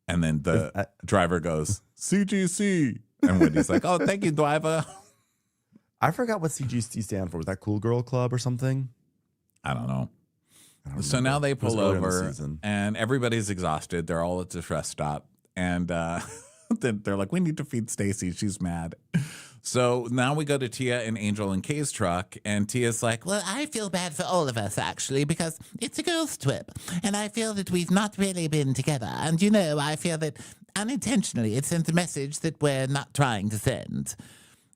And then the driver goes, CGC. And Wendy's like, oh, thank you, driver. I forgot what CGC stand for. Was that Cool Girl Club or something? I don't know. So now they pull over and everybody's exhausted. They're all at this rest stop. And they're like, we need to feed Stacey. She's mad. So now we go to Tia and Angel and Kay's truck, and Tia's like, well, I feel bad for all of us, actually, because it's a girls' trip, and I feel that we've not really been together. And, you know, I feel that unintentionally it sends a message that we're not trying to send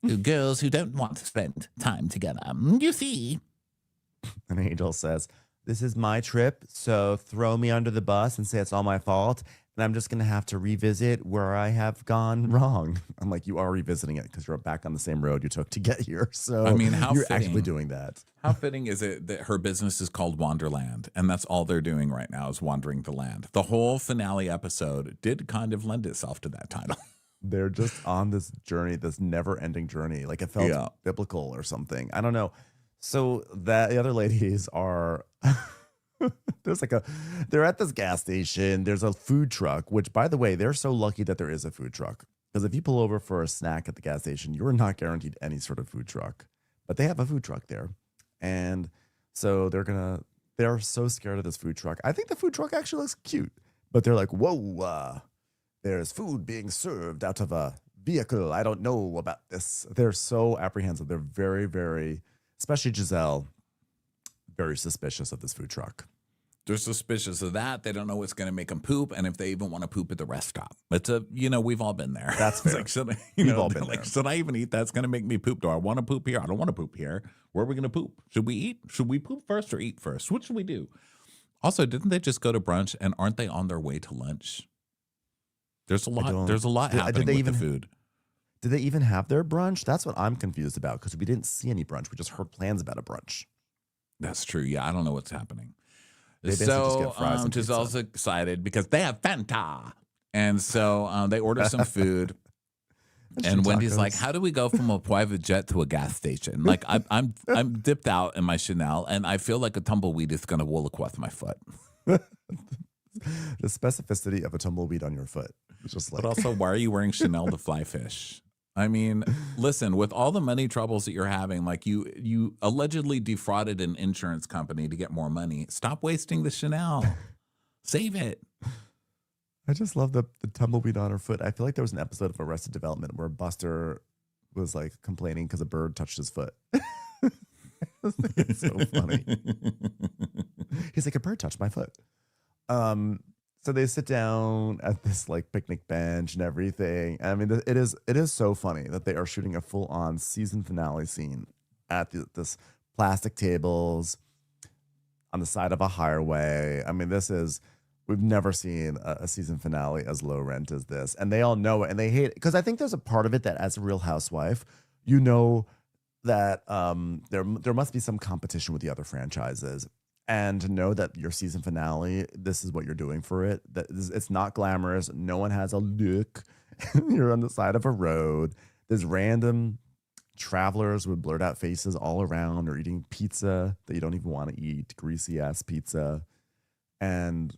to girls who don't want to spend time together. You see? And Angel says, this is my trip, so throw me under the bus and say it's all my fault. And I'm just going to have to revisit where I have gone wrong. I'm like, you are revisiting it because you're back on the same road you took to get here. So I mean, you're actually doing that. How fitting is it that her business is called Wanderland, and that's all they're doing right now is wandering the land. The whole finale episode did kind of lend itself to that title. They're just on this journey, this never-ending journey. Like it felt biblical or something. I don't know. So the other ladies are... they're at this gas station. There's a food truck, which, by the way, they're so lucky that there is a food truck. Because if you pull over for a snack at the gas station, you're not guaranteed any sort of food truck. But they have a food truck there. And so they're so scared of this food truck. I think the food truck actually looks cute. But they're like, whoa, there's food being served out of a vehicle. I don't know about this. They're so apprehensive. They're very, very, especially Giselle, very suspicious of this food truck. They're suspicious of that. They don't know what's going to make them poop, and if they even want to poop at the rest stop. It's we've all been there. That's fair. Like, should I even eat? That's going to make me poop. Do I want to poop here? I don't want to poop here. Where are we going to poop? Should we eat? Should we poop first or eat first? What should we do? Also, didn't they just go to brunch, and aren't they on their way to lunch? There's a lot happening with the food. Did they even have their brunch? That's what I'm confused about, because we didn't see any brunch. We just heard plans about a brunch. That's true. Yeah, I don't know what's happening. So Giselle's excited because they have Fanta. And so they order some food. And Wendy's like, how do we go from a private jet to a gas station? Like, I'm dipped out in my Chanel, and I feel like a tumbleweed is going to wool across my foot. The specificity of a tumbleweed on your foot. Just like... But also, why are you wearing Chanel to fly fish? I mean, listen, with all the money troubles that you're having, like you allegedly defrauded an insurance company to get more money. Stop wasting the Chanel. Save it. I just love the tumbleweed on her foot. I feel like there was an episode of Arrested Development where Buster was like complaining because a bird touched his foot. It's so funny. He's like, a bird touched my foot. So they sit down at this like picnic bench and everything. I mean, it is so funny that they are shooting a full on season finale scene at this plastic tables on the side of a highway. I mean, we've never seen a season finale as low rent as this, and they all know it and they hate it, because I think there's a part of it that as a Real Housewife, you know that there must be some competition with the other franchises. And to know that your season finale, this is what you're doing for it. That it's not glamorous. No one has a look. You're on the side of a road. There's random travelers with blurred out faces all around, or eating pizza that you don't even want to eat, greasy ass pizza. And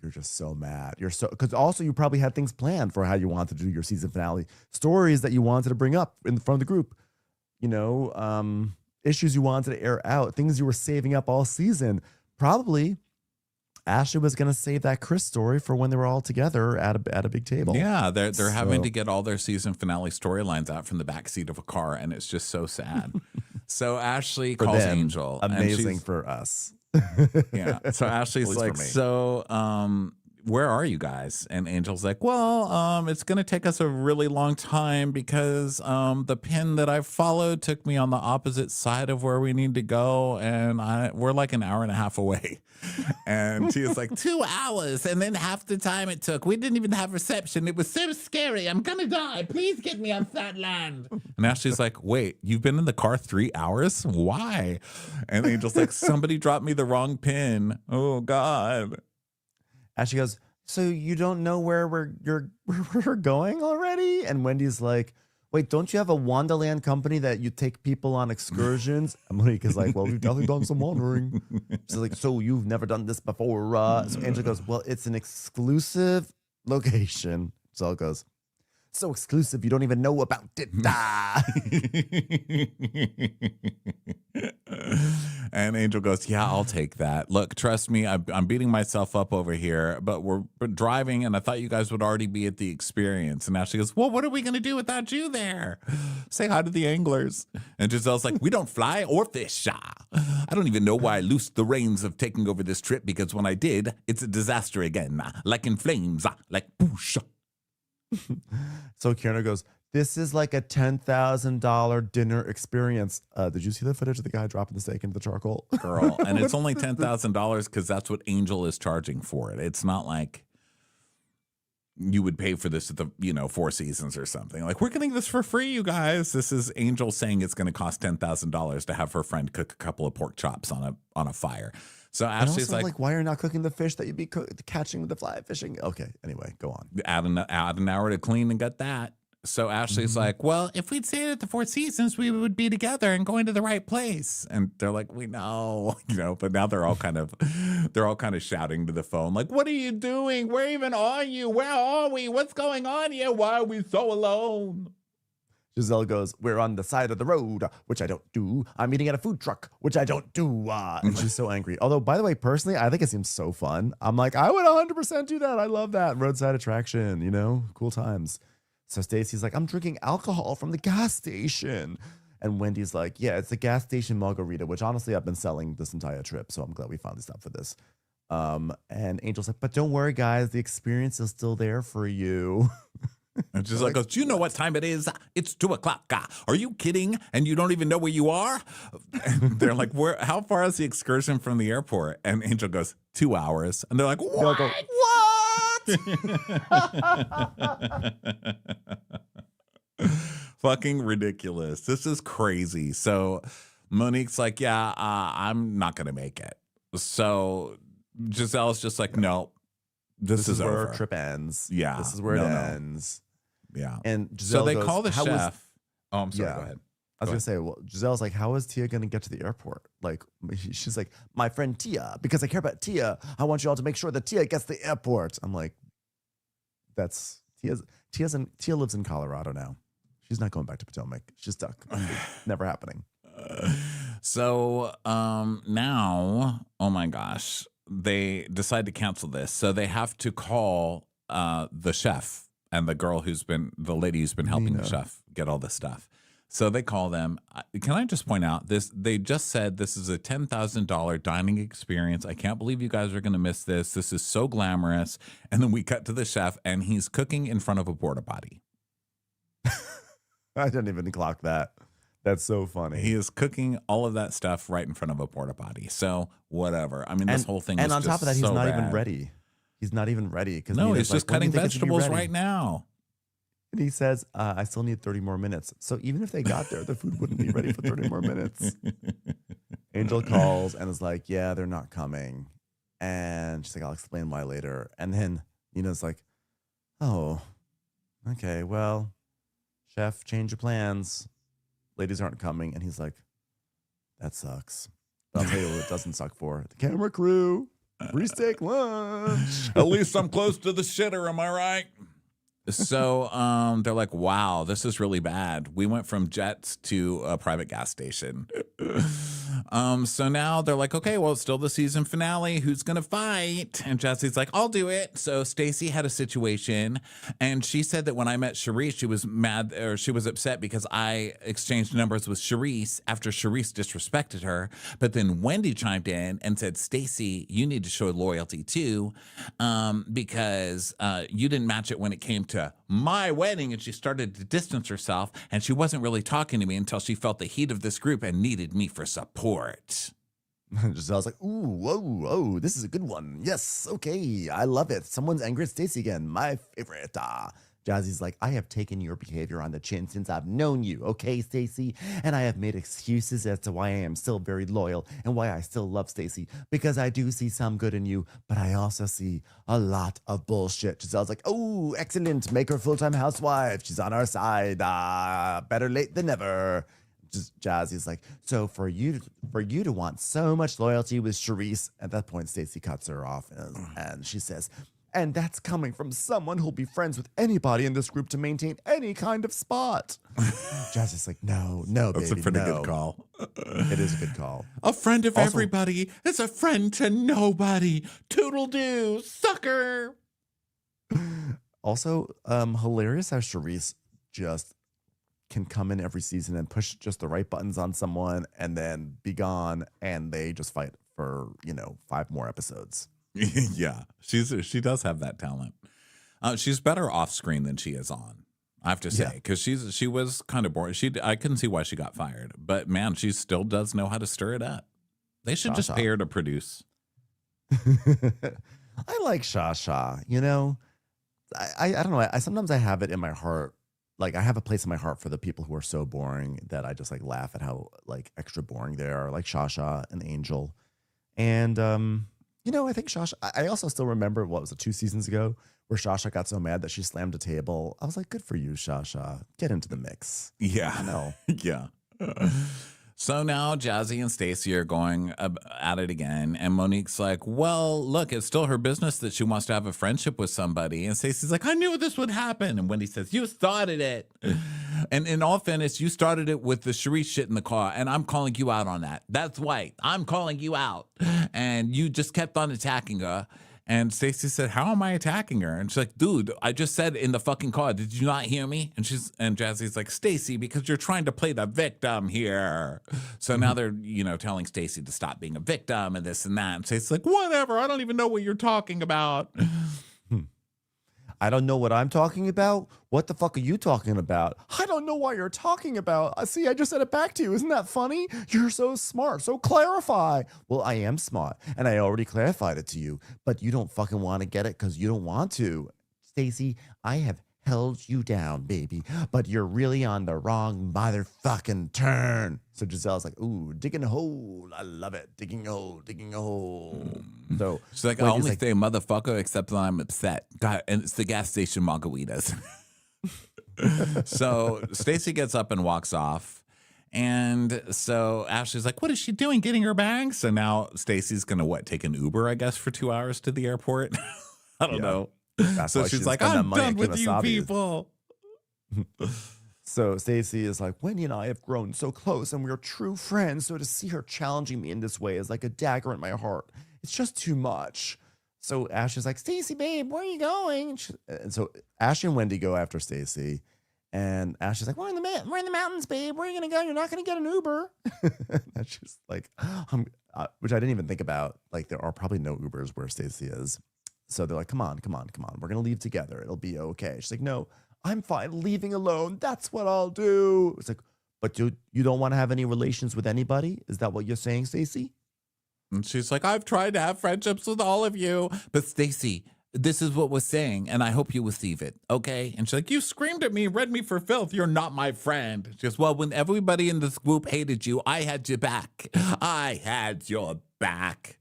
you're just so mad. Because also you probably had things planned for how you wanted to do your season finale, stories that you wanted to bring up in front of the group, issues you wanted to air out, things you were saving up all season. Probably Ashley was going to save that Chris story for when they were all together at a big table. Yeah, they're having to get all their season finale storylines out from the backseat of a car, and it's just so sad. So Ashley calls Angel. Amazing for us. Yeah. So Ashley's like, where are you guys? And Angel's like, well, it's going to take us a really long time because the pin that I followed took me on the opposite side of where we need to go. And we're like an hour and a half away. And she was like, 2 hours. And then half the time it took, we didn't even have reception. It was so scary. I'm going to die. Please get me on flat land. And Ashley's like, wait, you've been in the car 3 hours? Why? And Angel's like, somebody dropped me the wrong pin. Oh, God. Ashley goes, so you don't know where we're going already? And Wendy's like, wait, don't you have a Wonderland company that you take people on excursions? And Monique is like, well, we've definitely done some wandering. She's like, so you've never done this before? So Angela goes, well, it's an exclusive location. So it goes, so exclusive, you don't even know about it. And Angel goes, yeah, I'll take that. Look, trust me, I'm beating myself up over here, but we're driving, and I thought you guys would already be at the experience. And Ashley goes, well, what are we going to do without you there? Say hi to the anglers. And Giselle's like, we don't fly or fish. I don't even know why I loosed the reins of taking over this trip, because when I did, it's a disaster again, like in flames, like poosh. So Kierna goes, this is like a $10,000 dinner experience. Did you see the footage of the guy dropping the steak into the charcoal? Girl, and it's only $10,000 because that's what Angel is charging for it. It's not like you would pay for this at the, Four Seasons or something. Like, we're getting this for free, you guys. This is Angel saying it's going to cost $10,000 to have her friend cook a couple of pork chops on a fire. So Ashley's like, why are you not cooking the fish that you'd be catching with the fly fishing? Okay, anyway, go on. Add an hour to clean and get that. So Ashley's like, well, if we'd stayed at the Four Seasons, we would be together and going to the right place. And they're like, we know, but now they're all kind of shouting to the phone, like, what are you doing? Where even are you? Where are we? What's going on here? Why are we so alone? Giselle goes, we're on the side of the road, which I don't do. I'm eating at a food truck, which I don't do. And she's so angry. Although, by the way, personally, I think it seems so fun. I'm like, I would 100% do that. I love that. Roadside attraction, cool times. So Stacey's like, I'm drinking alcohol from the gas station. And Wendy's like, yeah, it's a gas station margarita, which honestly I've been selling this entire trip. So I'm glad we finally stopped for this. And Angel's like, but don't worry, guys, the experience is still there for you. And she's like, do you know what time it is? It's 2:00. Are you kidding? And you don't even know where you are? And they're like, how far is the excursion from the airport? And Angel goes, 2 hours. And they're like, what? Fucking ridiculous. This is crazy. So Monique's like, yeah, I'm not going to make it. So Giselle's just like, no, this is where over. our trip ends. Yeah. This is where it ends. Yeah. And Giselle so they goes, call the chef. Oh, I'm sorry. Yeah. Go ahead. I was going to say, well, Giselle's like, how is Tia going to get to the airport? Like, she's like, my friend Tia, because I care about Tia. I want you all to make sure that Tia gets to the airport. I'm like, that's Tia lives in Colorado now. She's not going back to Potomac. She's stuck. Never happening. So now, oh my gosh, they decide to cancel this. So they have to call the chef and the lady who's been helping the chef get all this stuff. So they call them. Can I just point out this? They just said this is a $10,000 dining experience. I can't believe you guys are going to miss this. This is so glamorous. And then we cut to the chef and he's cooking in front of a porta potty. I didn't even clock that. That's so funny. He is cooking all of that stuff right in front of a porta potty. So whatever. I mean, this whole thing. And was on top of that, he's not even ready. He's not even ready because he's just cutting vegetables right now. And he says, "I still need 30 more minutes." So even if they got there, the food wouldn't be ready for 30 more minutes. Angel calls and is like, "Yeah, they're not coming." And she's like, "I'll explain why later." And then Nina's like, "Oh, okay, well, chef, change your plans. Ladies aren't coming." And he's like, "That sucks. But I'll tell you what it doesn't suck for. The camera crew, free steak lunch." At least I'm close to the shitter, am I right? So they're like, wow, this is really bad. We went from jets to a private gas station. So now they're like, okay, well, it's still the season finale. Who's going to fight? And Jesse's like, I'll do it. So Stacy had a situation, and she said that when I met Charisse, she was mad, or she was upset because I exchanged numbers with Charisse after Charisse disrespected her. But then Wendy chimed in and said, Stacy, you need to show loyalty too, because you didn't match it when it came to my wedding. And she started to distance herself, and she wasn't really talking to me until she felt the heat of this group and needed me for support. Giselle's like, ooh, whoa, this is a good one. Yes, okay, I love it. Someone's angry at Stacy again. My favorite. Jazzy's like, I have taken your behavior on the chin since I've known you, okay, Stacy? And I have made excuses as to why I am still very loyal and why I still love Stacy, because I do see some good in you, but I also see a lot of bullshit. Giselle's like, oh, excellent. Make her full-time housewife. She's on our side. Better late than never. Jazzy's like, so for you to want so much loyalty with Charisse. At that point, Stacy cuts her off and she says, and that's coming from someone who'll be friends with anybody in this group to maintain any kind of spot. Jazzy's like, no, baby, That's a pretty good call. It is a good call. A friend of Also, everybody is a friend to nobody. Toodle-doo, sucker. Also, hilarious how Charisse just can come in every season and push just the right buttons on someone and then be gone, and they just fight for 5 more episodes. Yeah, she does have that talent. She's better off screen than she is on, I have to say, because she was kind of boring. I couldn't see why she got fired, but man, she still does know how to stir it up. They should just pay her to produce. I like Shasha. I don't know. Sometimes I have it in my heart. Like, I have a place in my heart for the people who are so boring that I just laugh at how extra boring they are, like Shasha and Angel. And I think Shasha, I also still remember, what was it, 2 seasons ago, where Shasha got so mad that she slammed a table. I was like, good for you, Shasha. Get into the mix. Yeah. I know. Yeah. So now Jazzy and Stacy are going at it again. And Monique's like, well, look, it's still her business that she wants to have a friendship with somebody. And Stacy's like, I knew this would happen. And Wendy says, you started it. And in all fairness, you started it with the Charisse shit in the car. And I'm calling you out on that. That's right. I'm calling you out. And you just kept on attacking her. And Stacy said, "How am I attacking her?" And she's like, "Dude, I just said in the fucking car. Did you not hear me?" And Jazzy's like, "Stacy, because you're trying to play the victim here." So now they're, telling Stacy to stop being a victim and this and that. And Stacy's like, "Whatever. I don't even know what you're talking about." I don't know what I'm talking about. What the fuck are you talking about? I don't know what you're talking about. See, I just said it back to you. Isn't that funny? You're so smart. So clarify. Well, I am smart, and I already clarified it to you, but you don't fucking want to get it because you don't want to. Stacy, I have held you down, baby, but you're really on the wrong motherfucking turn. So Giselle's like, ooh, digging a hole. I love it. Digging a hole, digging a hole. So she's like, "I only say motherfucker except when I'm upset." God, and it's the gas station margaritas. So Stacy gets up and walks off. And so Ashley's like, "What is she doing? Getting her bag?" So now Stacy's going to take an Uber, I guess, for 2 hours to the airport. I don't know. So she's like, "I'm done with you people." So Stacy is like, "Wendy and I have grown so close and we're true friends. So to see her challenging me in this way is like a dagger in my heart. It's just too much." So Ash is like, "Stacy, babe, where are you going?" And so Ash and Wendy go after Stacy. And Ash is like, we're in the mountains, babe. Where are you going to go? You're not going to get an Uber." And she's like, which I didn't even think about. Like, there are probably no Ubers where Stacy is. So they're like, come on. We're going to leave together. It'll be okay. She's like, "No, I'm fine leaving alone. That's what I'll do." It's like, "But you don't want to have any relations with anybody? Is that what you're saying, Stacy?" And she's like, "I've tried to have friendships with all of you. But Stacy, this is what we're saying, and I hope you receive it, okay?" And she's like, "You screamed at me, read me for filth. You're not my friend." She goes, "Well, when everybody in this group hated you, I had your back. I had your back."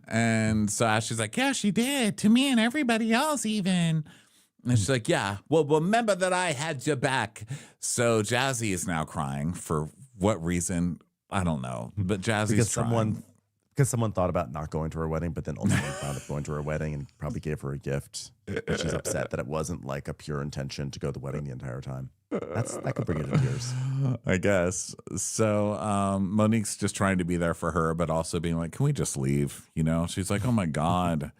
And so Ashley's like, "Yeah, she did. To me and everybody else even." And she's like, "Yeah, well, remember that I had your back." So Jazzy is now crying. For what reason? I don't know. But Jazzy's crying. Because someone thought about not going to her wedding, but then ultimately wound up going to her wedding and probably gave her a gift. And she's upset that it wasn't like a pure intention to go to the wedding the entire time. That could bring you to tears, I guess. So Monique's just trying to be there for her, but also being like, "Can we just leave?" She's like, "Oh my God."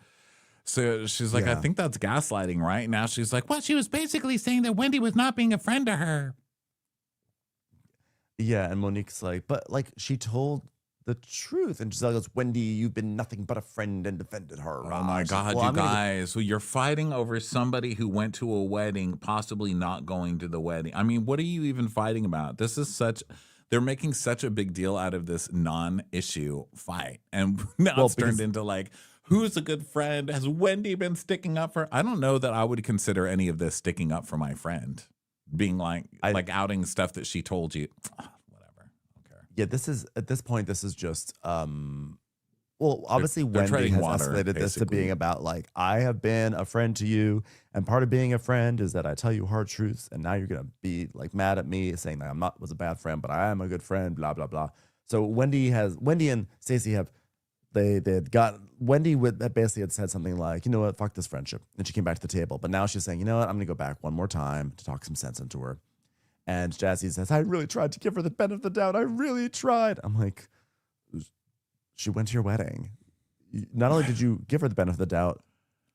So she's like, "I think that's gaslighting, right?" Now she's like, "Well, she was basically saying that Wendy was not being a friend to her." Yeah, and Monique's like, "But like she told the truth." And Giselle goes, "Wendy, you've been nothing but a friend," and defended her. Oh my God, you guys. So you're fighting over somebody who went to a wedding, possibly not going to the wedding. I mean, what are you even fighting about? They're making such a big deal out of this non-issue fight. And now it's turned into like, who's a good friend? Has Wendy been sticking up for? I don't know that I would consider any of this sticking up for my friend. Being like outing stuff that she told you. Yeah, at this point, this is just, well, obviously Wendy has escalated this to being about like, I have been a friend to you. And part of being a friend is that I tell you hard truths. And now you're going to be like mad at me saying that was a bad friend, but I am a good friend, blah, blah, blah. So Wendy and Stacey Wendy basically had said something like, "You know what, fuck this friendship." And she came back to the table. But now she's saying, "You know what, I'm going to go back one more time to talk some sense into her." And Jazzy says, "I really tried to give her the benefit of the doubt. I really tried." I'm like, she went to your wedding. Not only did you give her the benefit of the doubt,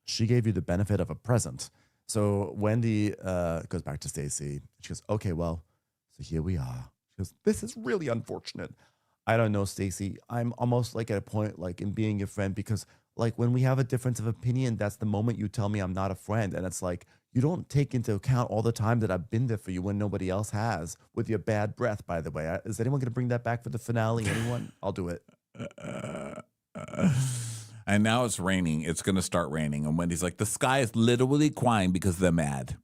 she gave you the benefit of a present. So Wendy goes back to Stacey. She goes, "Okay, well, so here we are." She goes, "This is really unfortunate. I don't know, Stacey. I'm almost like at a point like in being your friend because like when we have a difference of opinion, that's the moment you tell me I'm not a friend. And it's like, you don't take into account all the time that I've been there for you when nobody else has with your bad breath, by the way." Is anyone going to bring that back for the finale? Anyone? I'll do it. And now it's raining. It's going to start raining. And Wendy's like, "The sky is literally crying because they're mad."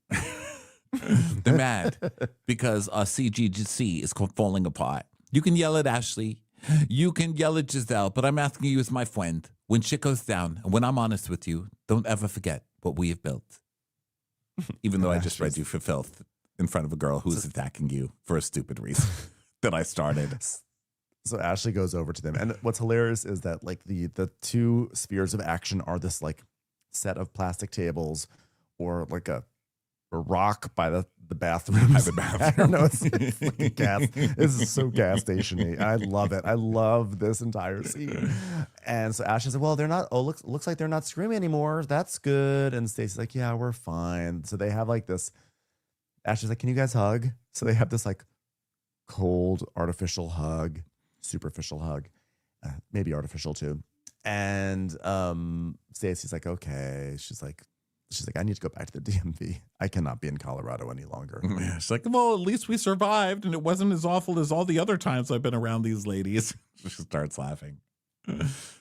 They're mad because our CGC is falling apart. You can yell at Ashley. You can yell at Giselle, but I'm asking you as my friend. When shit goes down, and when I'm honest with you, don't ever forget what we have built. Even though I just read you for filth in front of a girl who's attacking you for a stupid reason that I started. So Ashley goes over to them. And what's hilarious is that like the two spheres of action are this like set of plastic tables or like a rock by the bathroom. By the bathroom. I don't know. It's like gas. This is so gas station-y. I love it. I love this entire scene. And so Ashley's like, well, they're not, looks like they're not screaming anymore. That's good. And Stacey's like, yeah, we're fine. So they have like this, Ashley's like, can you guys hug? So they have this like cold, artificial hug, superficial hug, maybe artificial too. And Stacey's like, okay. She's like, I need to go back to the DMV. I cannot be in Colorado any longer. Yeah, she's like, well, at least we survived, and it wasn't as awful as all the other times I've been around these ladies. She starts laughing.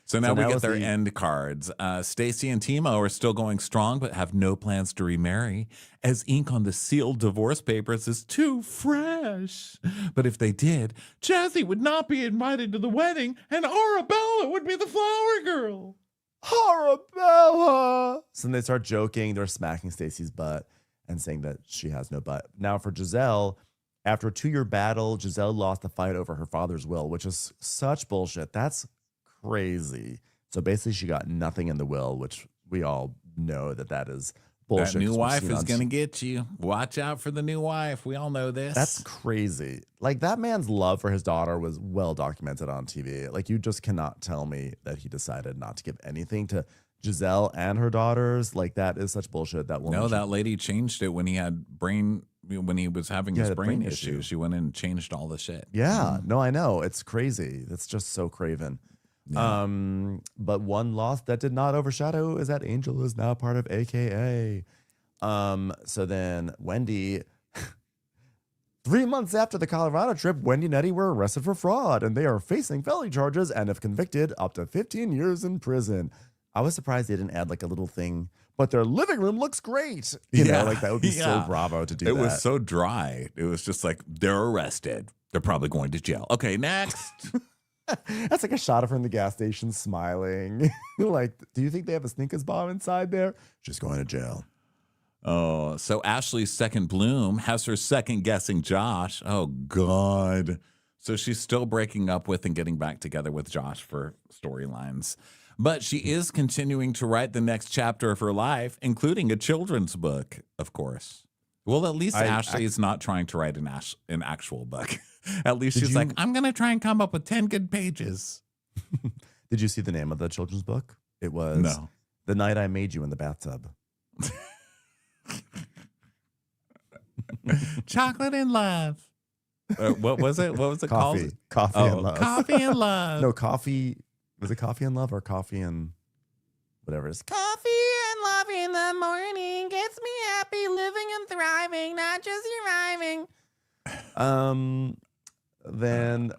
So now we get their end cards. Stacey and Timo are still going strong, but have no plans to remarry, as ink on the sealed divorce papers is too fresh. But if they did, Jazzy would not be invited to the wedding, and Arabella would be the flower girl. Arabella! So then they start joking. They're smacking Stacey's butt and saying that she has no butt. Now for Giselle, after a 2-year battle, Giselle lost the fight over her father's will, which is such bullshit. That's crazy. So basically she got nothing in the will, which we all know that is bullshit. That new wife is going to get you. Watch out for the new wife. We all know this. That's crazy. Like, that man's love for his daughter was well documented on TV. Like, you just cannot tell me that he decided not to give anything to Giselle and her daughters. Like, that is such bullshit. That woman. No, that lady changed it when he was having his brain issue. She went in and changed all the shit. Yeah. No, I know. It's crazy. That's just so craven. Yeah. But one loss that did not overshadow is that Angel is now part of AKA. So then Wendy, 3 months after the Colorado trip, Wendy and Eddie were arrested for fraud, and they are facing felony charges and if convicted, up to 15 years in prison. I was surprised they didn't add like a little thing, but their living room looks great. You know, like that would be so Bravo to do that. It was so dry. It was just like, they're arrested. They're probably going to jail. Okay, next. That's like a shot of her in the gas station smiling. Like, do you think they have a Snickers bar inside there? She's going to jail. Oh, so Ashley's second bloom has her second guessing Josh. Oh, God. So she's still breaking up with and getting back together with Josh for storylines. But she is continuing to write the next chapter of her life, including a children's book, of course. Well, at least Ashley is not trying to write an actual book. At least she's like, I'm going to try and come up with 10 good pages. Did you see the name of the children's book? It was The Night I Made You in the Bathtub. Chocolate and Love. What was it? What was it called? Coffee and Love. Coffee and Love. No, coffee. Was it Coffee and Love or Coffee and whatever it is? Coffee and love in the morning gets me happy, living and thriving, not just surviving. Then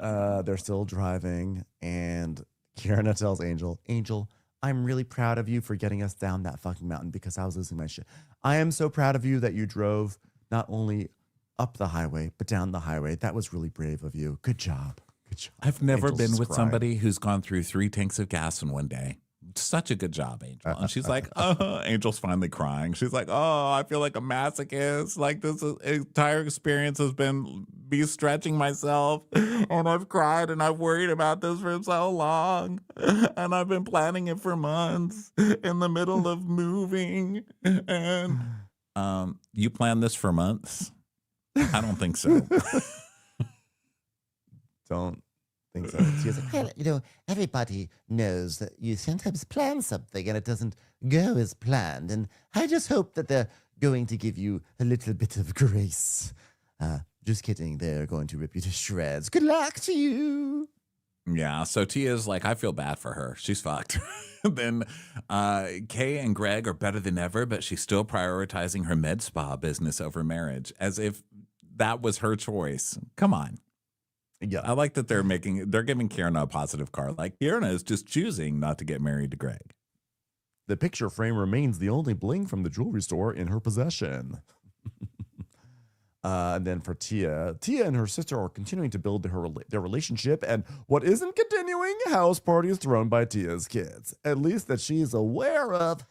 they're still driving, and Kierna tells Angel, I'm really proud of you for getting us down that fucking mountain because I was losing my shit. I am so proud of you that you drove not only up the highway, but down the highway. That was really brave of you. Good job. Good job. I've never been with somebody who's gone through 3 tanks of gas in one day. Such a good job, Angel. And she's like, Angel's finally crying. She's like, oh, I feel like a masochist. Like, this entire experience has been me stretching myself. And I've cried and I've worried about this for so long. And I've been planning it for months in the middle of moving. And you planned this for months? I don't think so. Don't think so. She like, Well, you know, everybody knows that you sometimes plan something and it doesn't go as planned. And I just hope that they're going to give you a little bit of grace. Just kidding. They're going to rip you to shreds. Good luck to you. Yeah, so Tia's like, I feel bad for her. She's fucked. Then Kay and Greg are better than ever, but she's still prioritizing her med spa business over marriage, as if that was her choice. Come on. Yeah, I like that they're giving Kierna a positive card. Like, Kierna is just choosing not to get married to Greg. The picture frame remains the only bling from the jewelry store in her possession. And then for Tia and her sister are continuing to build their relationship, and what isn't continuing, house parties thrown by Tia's kids. At least that she's aware of.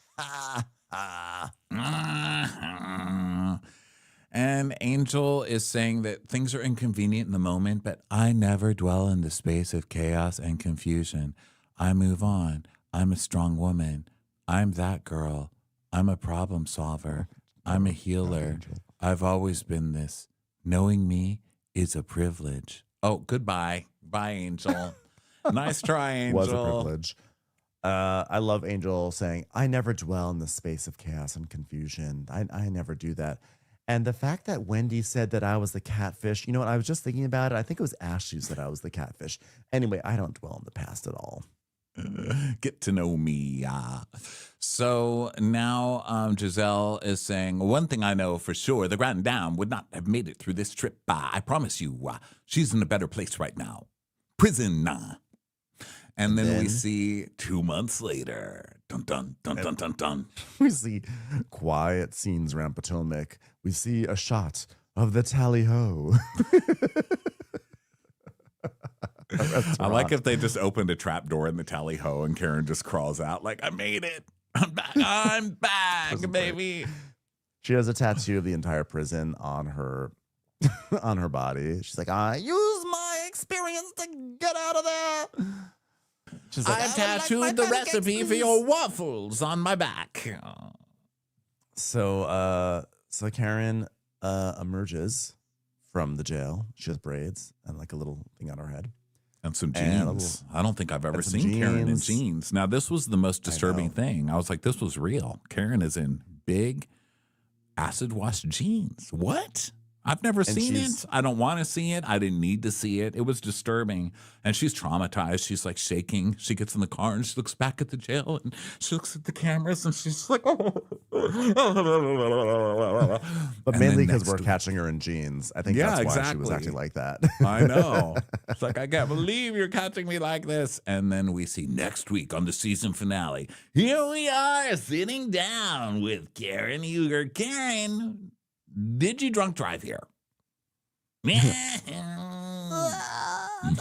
And Angel is saying that things are inconvenient in the moment, but I never dwell in the space of chaos and confusion. I move on. I'm a strong woman. I'm that girl. I'm a problem solver. I'm a healer. I've always been this. Knowing me is a privilege. Oh, goodbye. Bye, Angel. Nice try, Angel. Was a privilege. I love Angel saying, I never dwell in the space of chaos and confusion. I never do that. And the fact that Wendy said that I was the catfish, you know what? I was just thinking about it. I think it was Ashley who said I was the catfish. Anyway, I don't dwell in the past at all. Get to know me. So now Giselle is saying, one thing I know for sure, the Grand Dame would not have made it through this trip. I promise you, she's in a better place right now. Prison. And then we see 2 months later, dun, dun, dun, dun, dun, dun. We see quiet scenes around Potomac. We see a shot of the tally-ho. I like if they just opened a trap door in the tally-ho and Karen just crawls out like, I made it. I'm back. I'm back, baby. She has a tattoo of the entire prison on her on her body. She's like, I use my experience to get out of there. She's like, I've tattooed the recipe for your waffles on my back. So Karen emerges from the jail. She has braids and like a little thing on her head. And some jeans. I don't think I've ever seen Karen in jeans. Now, this was the most disturbing thing. I was like, this was real. Karen is in big acid wash jeans. What? I've never seen it. I don't want to see it. I didn't need to see it. It was disturbing. And she's traumatized. She's like shaking. She gets in the car and she looks back at the jail and she looks at the cameras and she's like, oh. But mainly because we're catching her in jeans. I think that's why she was acting like that. I know. It's like, I can't believe you're catching me like this. And then we see next week on the season finale, here we are sitting down with Karen Huger. Karen, did you drunk drive here? Tell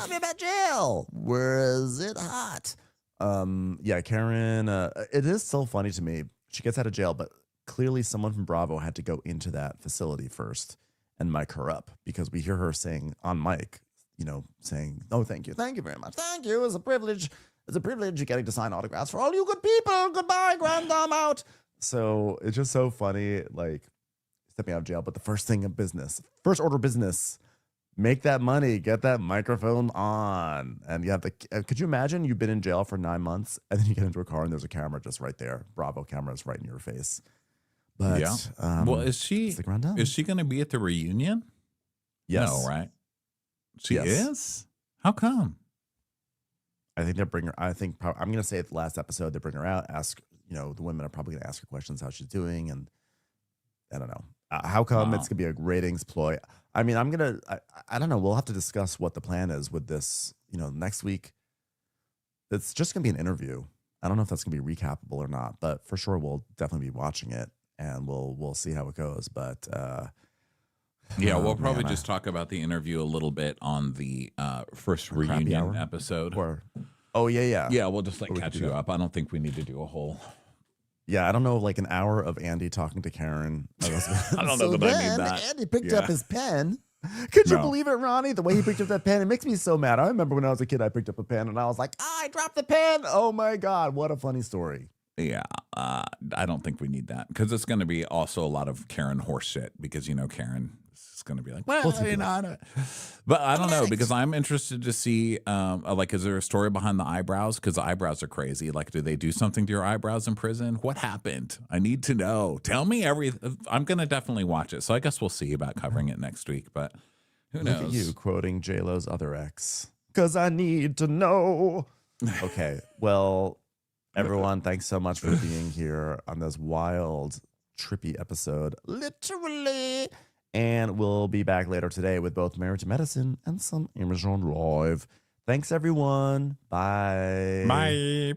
me about jail. Where is it hot? Yeah, Karen, it is so funny to me. She gets out of jail, but clearly someone from Bravo had to go into that facility first and mic her up because we hear her saying on mic, saying, oh, thank you very much. Thank you. It's a privilege. It's a privilege getting to sign autographs for all you good people. Goodbye, Grand Dame out. So it's just so funny, like, stepping out of jail, but the first order of business, make that money, get that microphone on. And you have could you imagine you've been in jail for 9 months and then you get into a car and there's a camera just right there. Bravo cameras right in your face. But yeah. Well, is she going to be at the reunion? Yes. No, right? She is? How come? I think I'm going to say at the last episode, they bring her out, ask, the women are probably going to ask her questions, how she's doing. And I don't know. How come it's going to be a ratings ploy? I mean, I don't know. We'll have to discuss what the plan is with this, next week. It's just going to be an interview. I don't know if that's going to be recapable or not, but for sure we'll definitely be watching it and we'll see how it goes. But yeah, we'll probably just talk about the interview a little bit on the first reunion episode. Yeah, we'll just catch you up. I don't think we need to do a whole. Yeah, I don't know, like an hour of Andy talking to Karen. I don't know that I need that. Andy picked up his pen. Could you believe it, Ronnie? The way he picked up that pen, it makes me so mad. I remember when I was a kid, I picked up a pen and I was like, I dropped the pen. Oh my God, what a funny story. Yeah, I don't think we need that because it's going to be also a lot of Karen horse shit because, Karen is going to be like, well, but I don't know because I'm interested to see, is there a story behind the eyebrows? Because the eyebrows are crazy. Like, do they do something to your eyebrows in prison? What happened? I need to know. Tell me everything. I'm going to definitely watch it. So I guess we'll see about covering it next week, but who knows? Look at you quoting J-Lo's other ex. Because I need to know. Okay, well, everyone, thanks so much for being here on this wild, trippy episode. Literally. And we'll be back later today with both Married to Medicine and some Amazon Live. Thanks, everyone. Bye. Bye.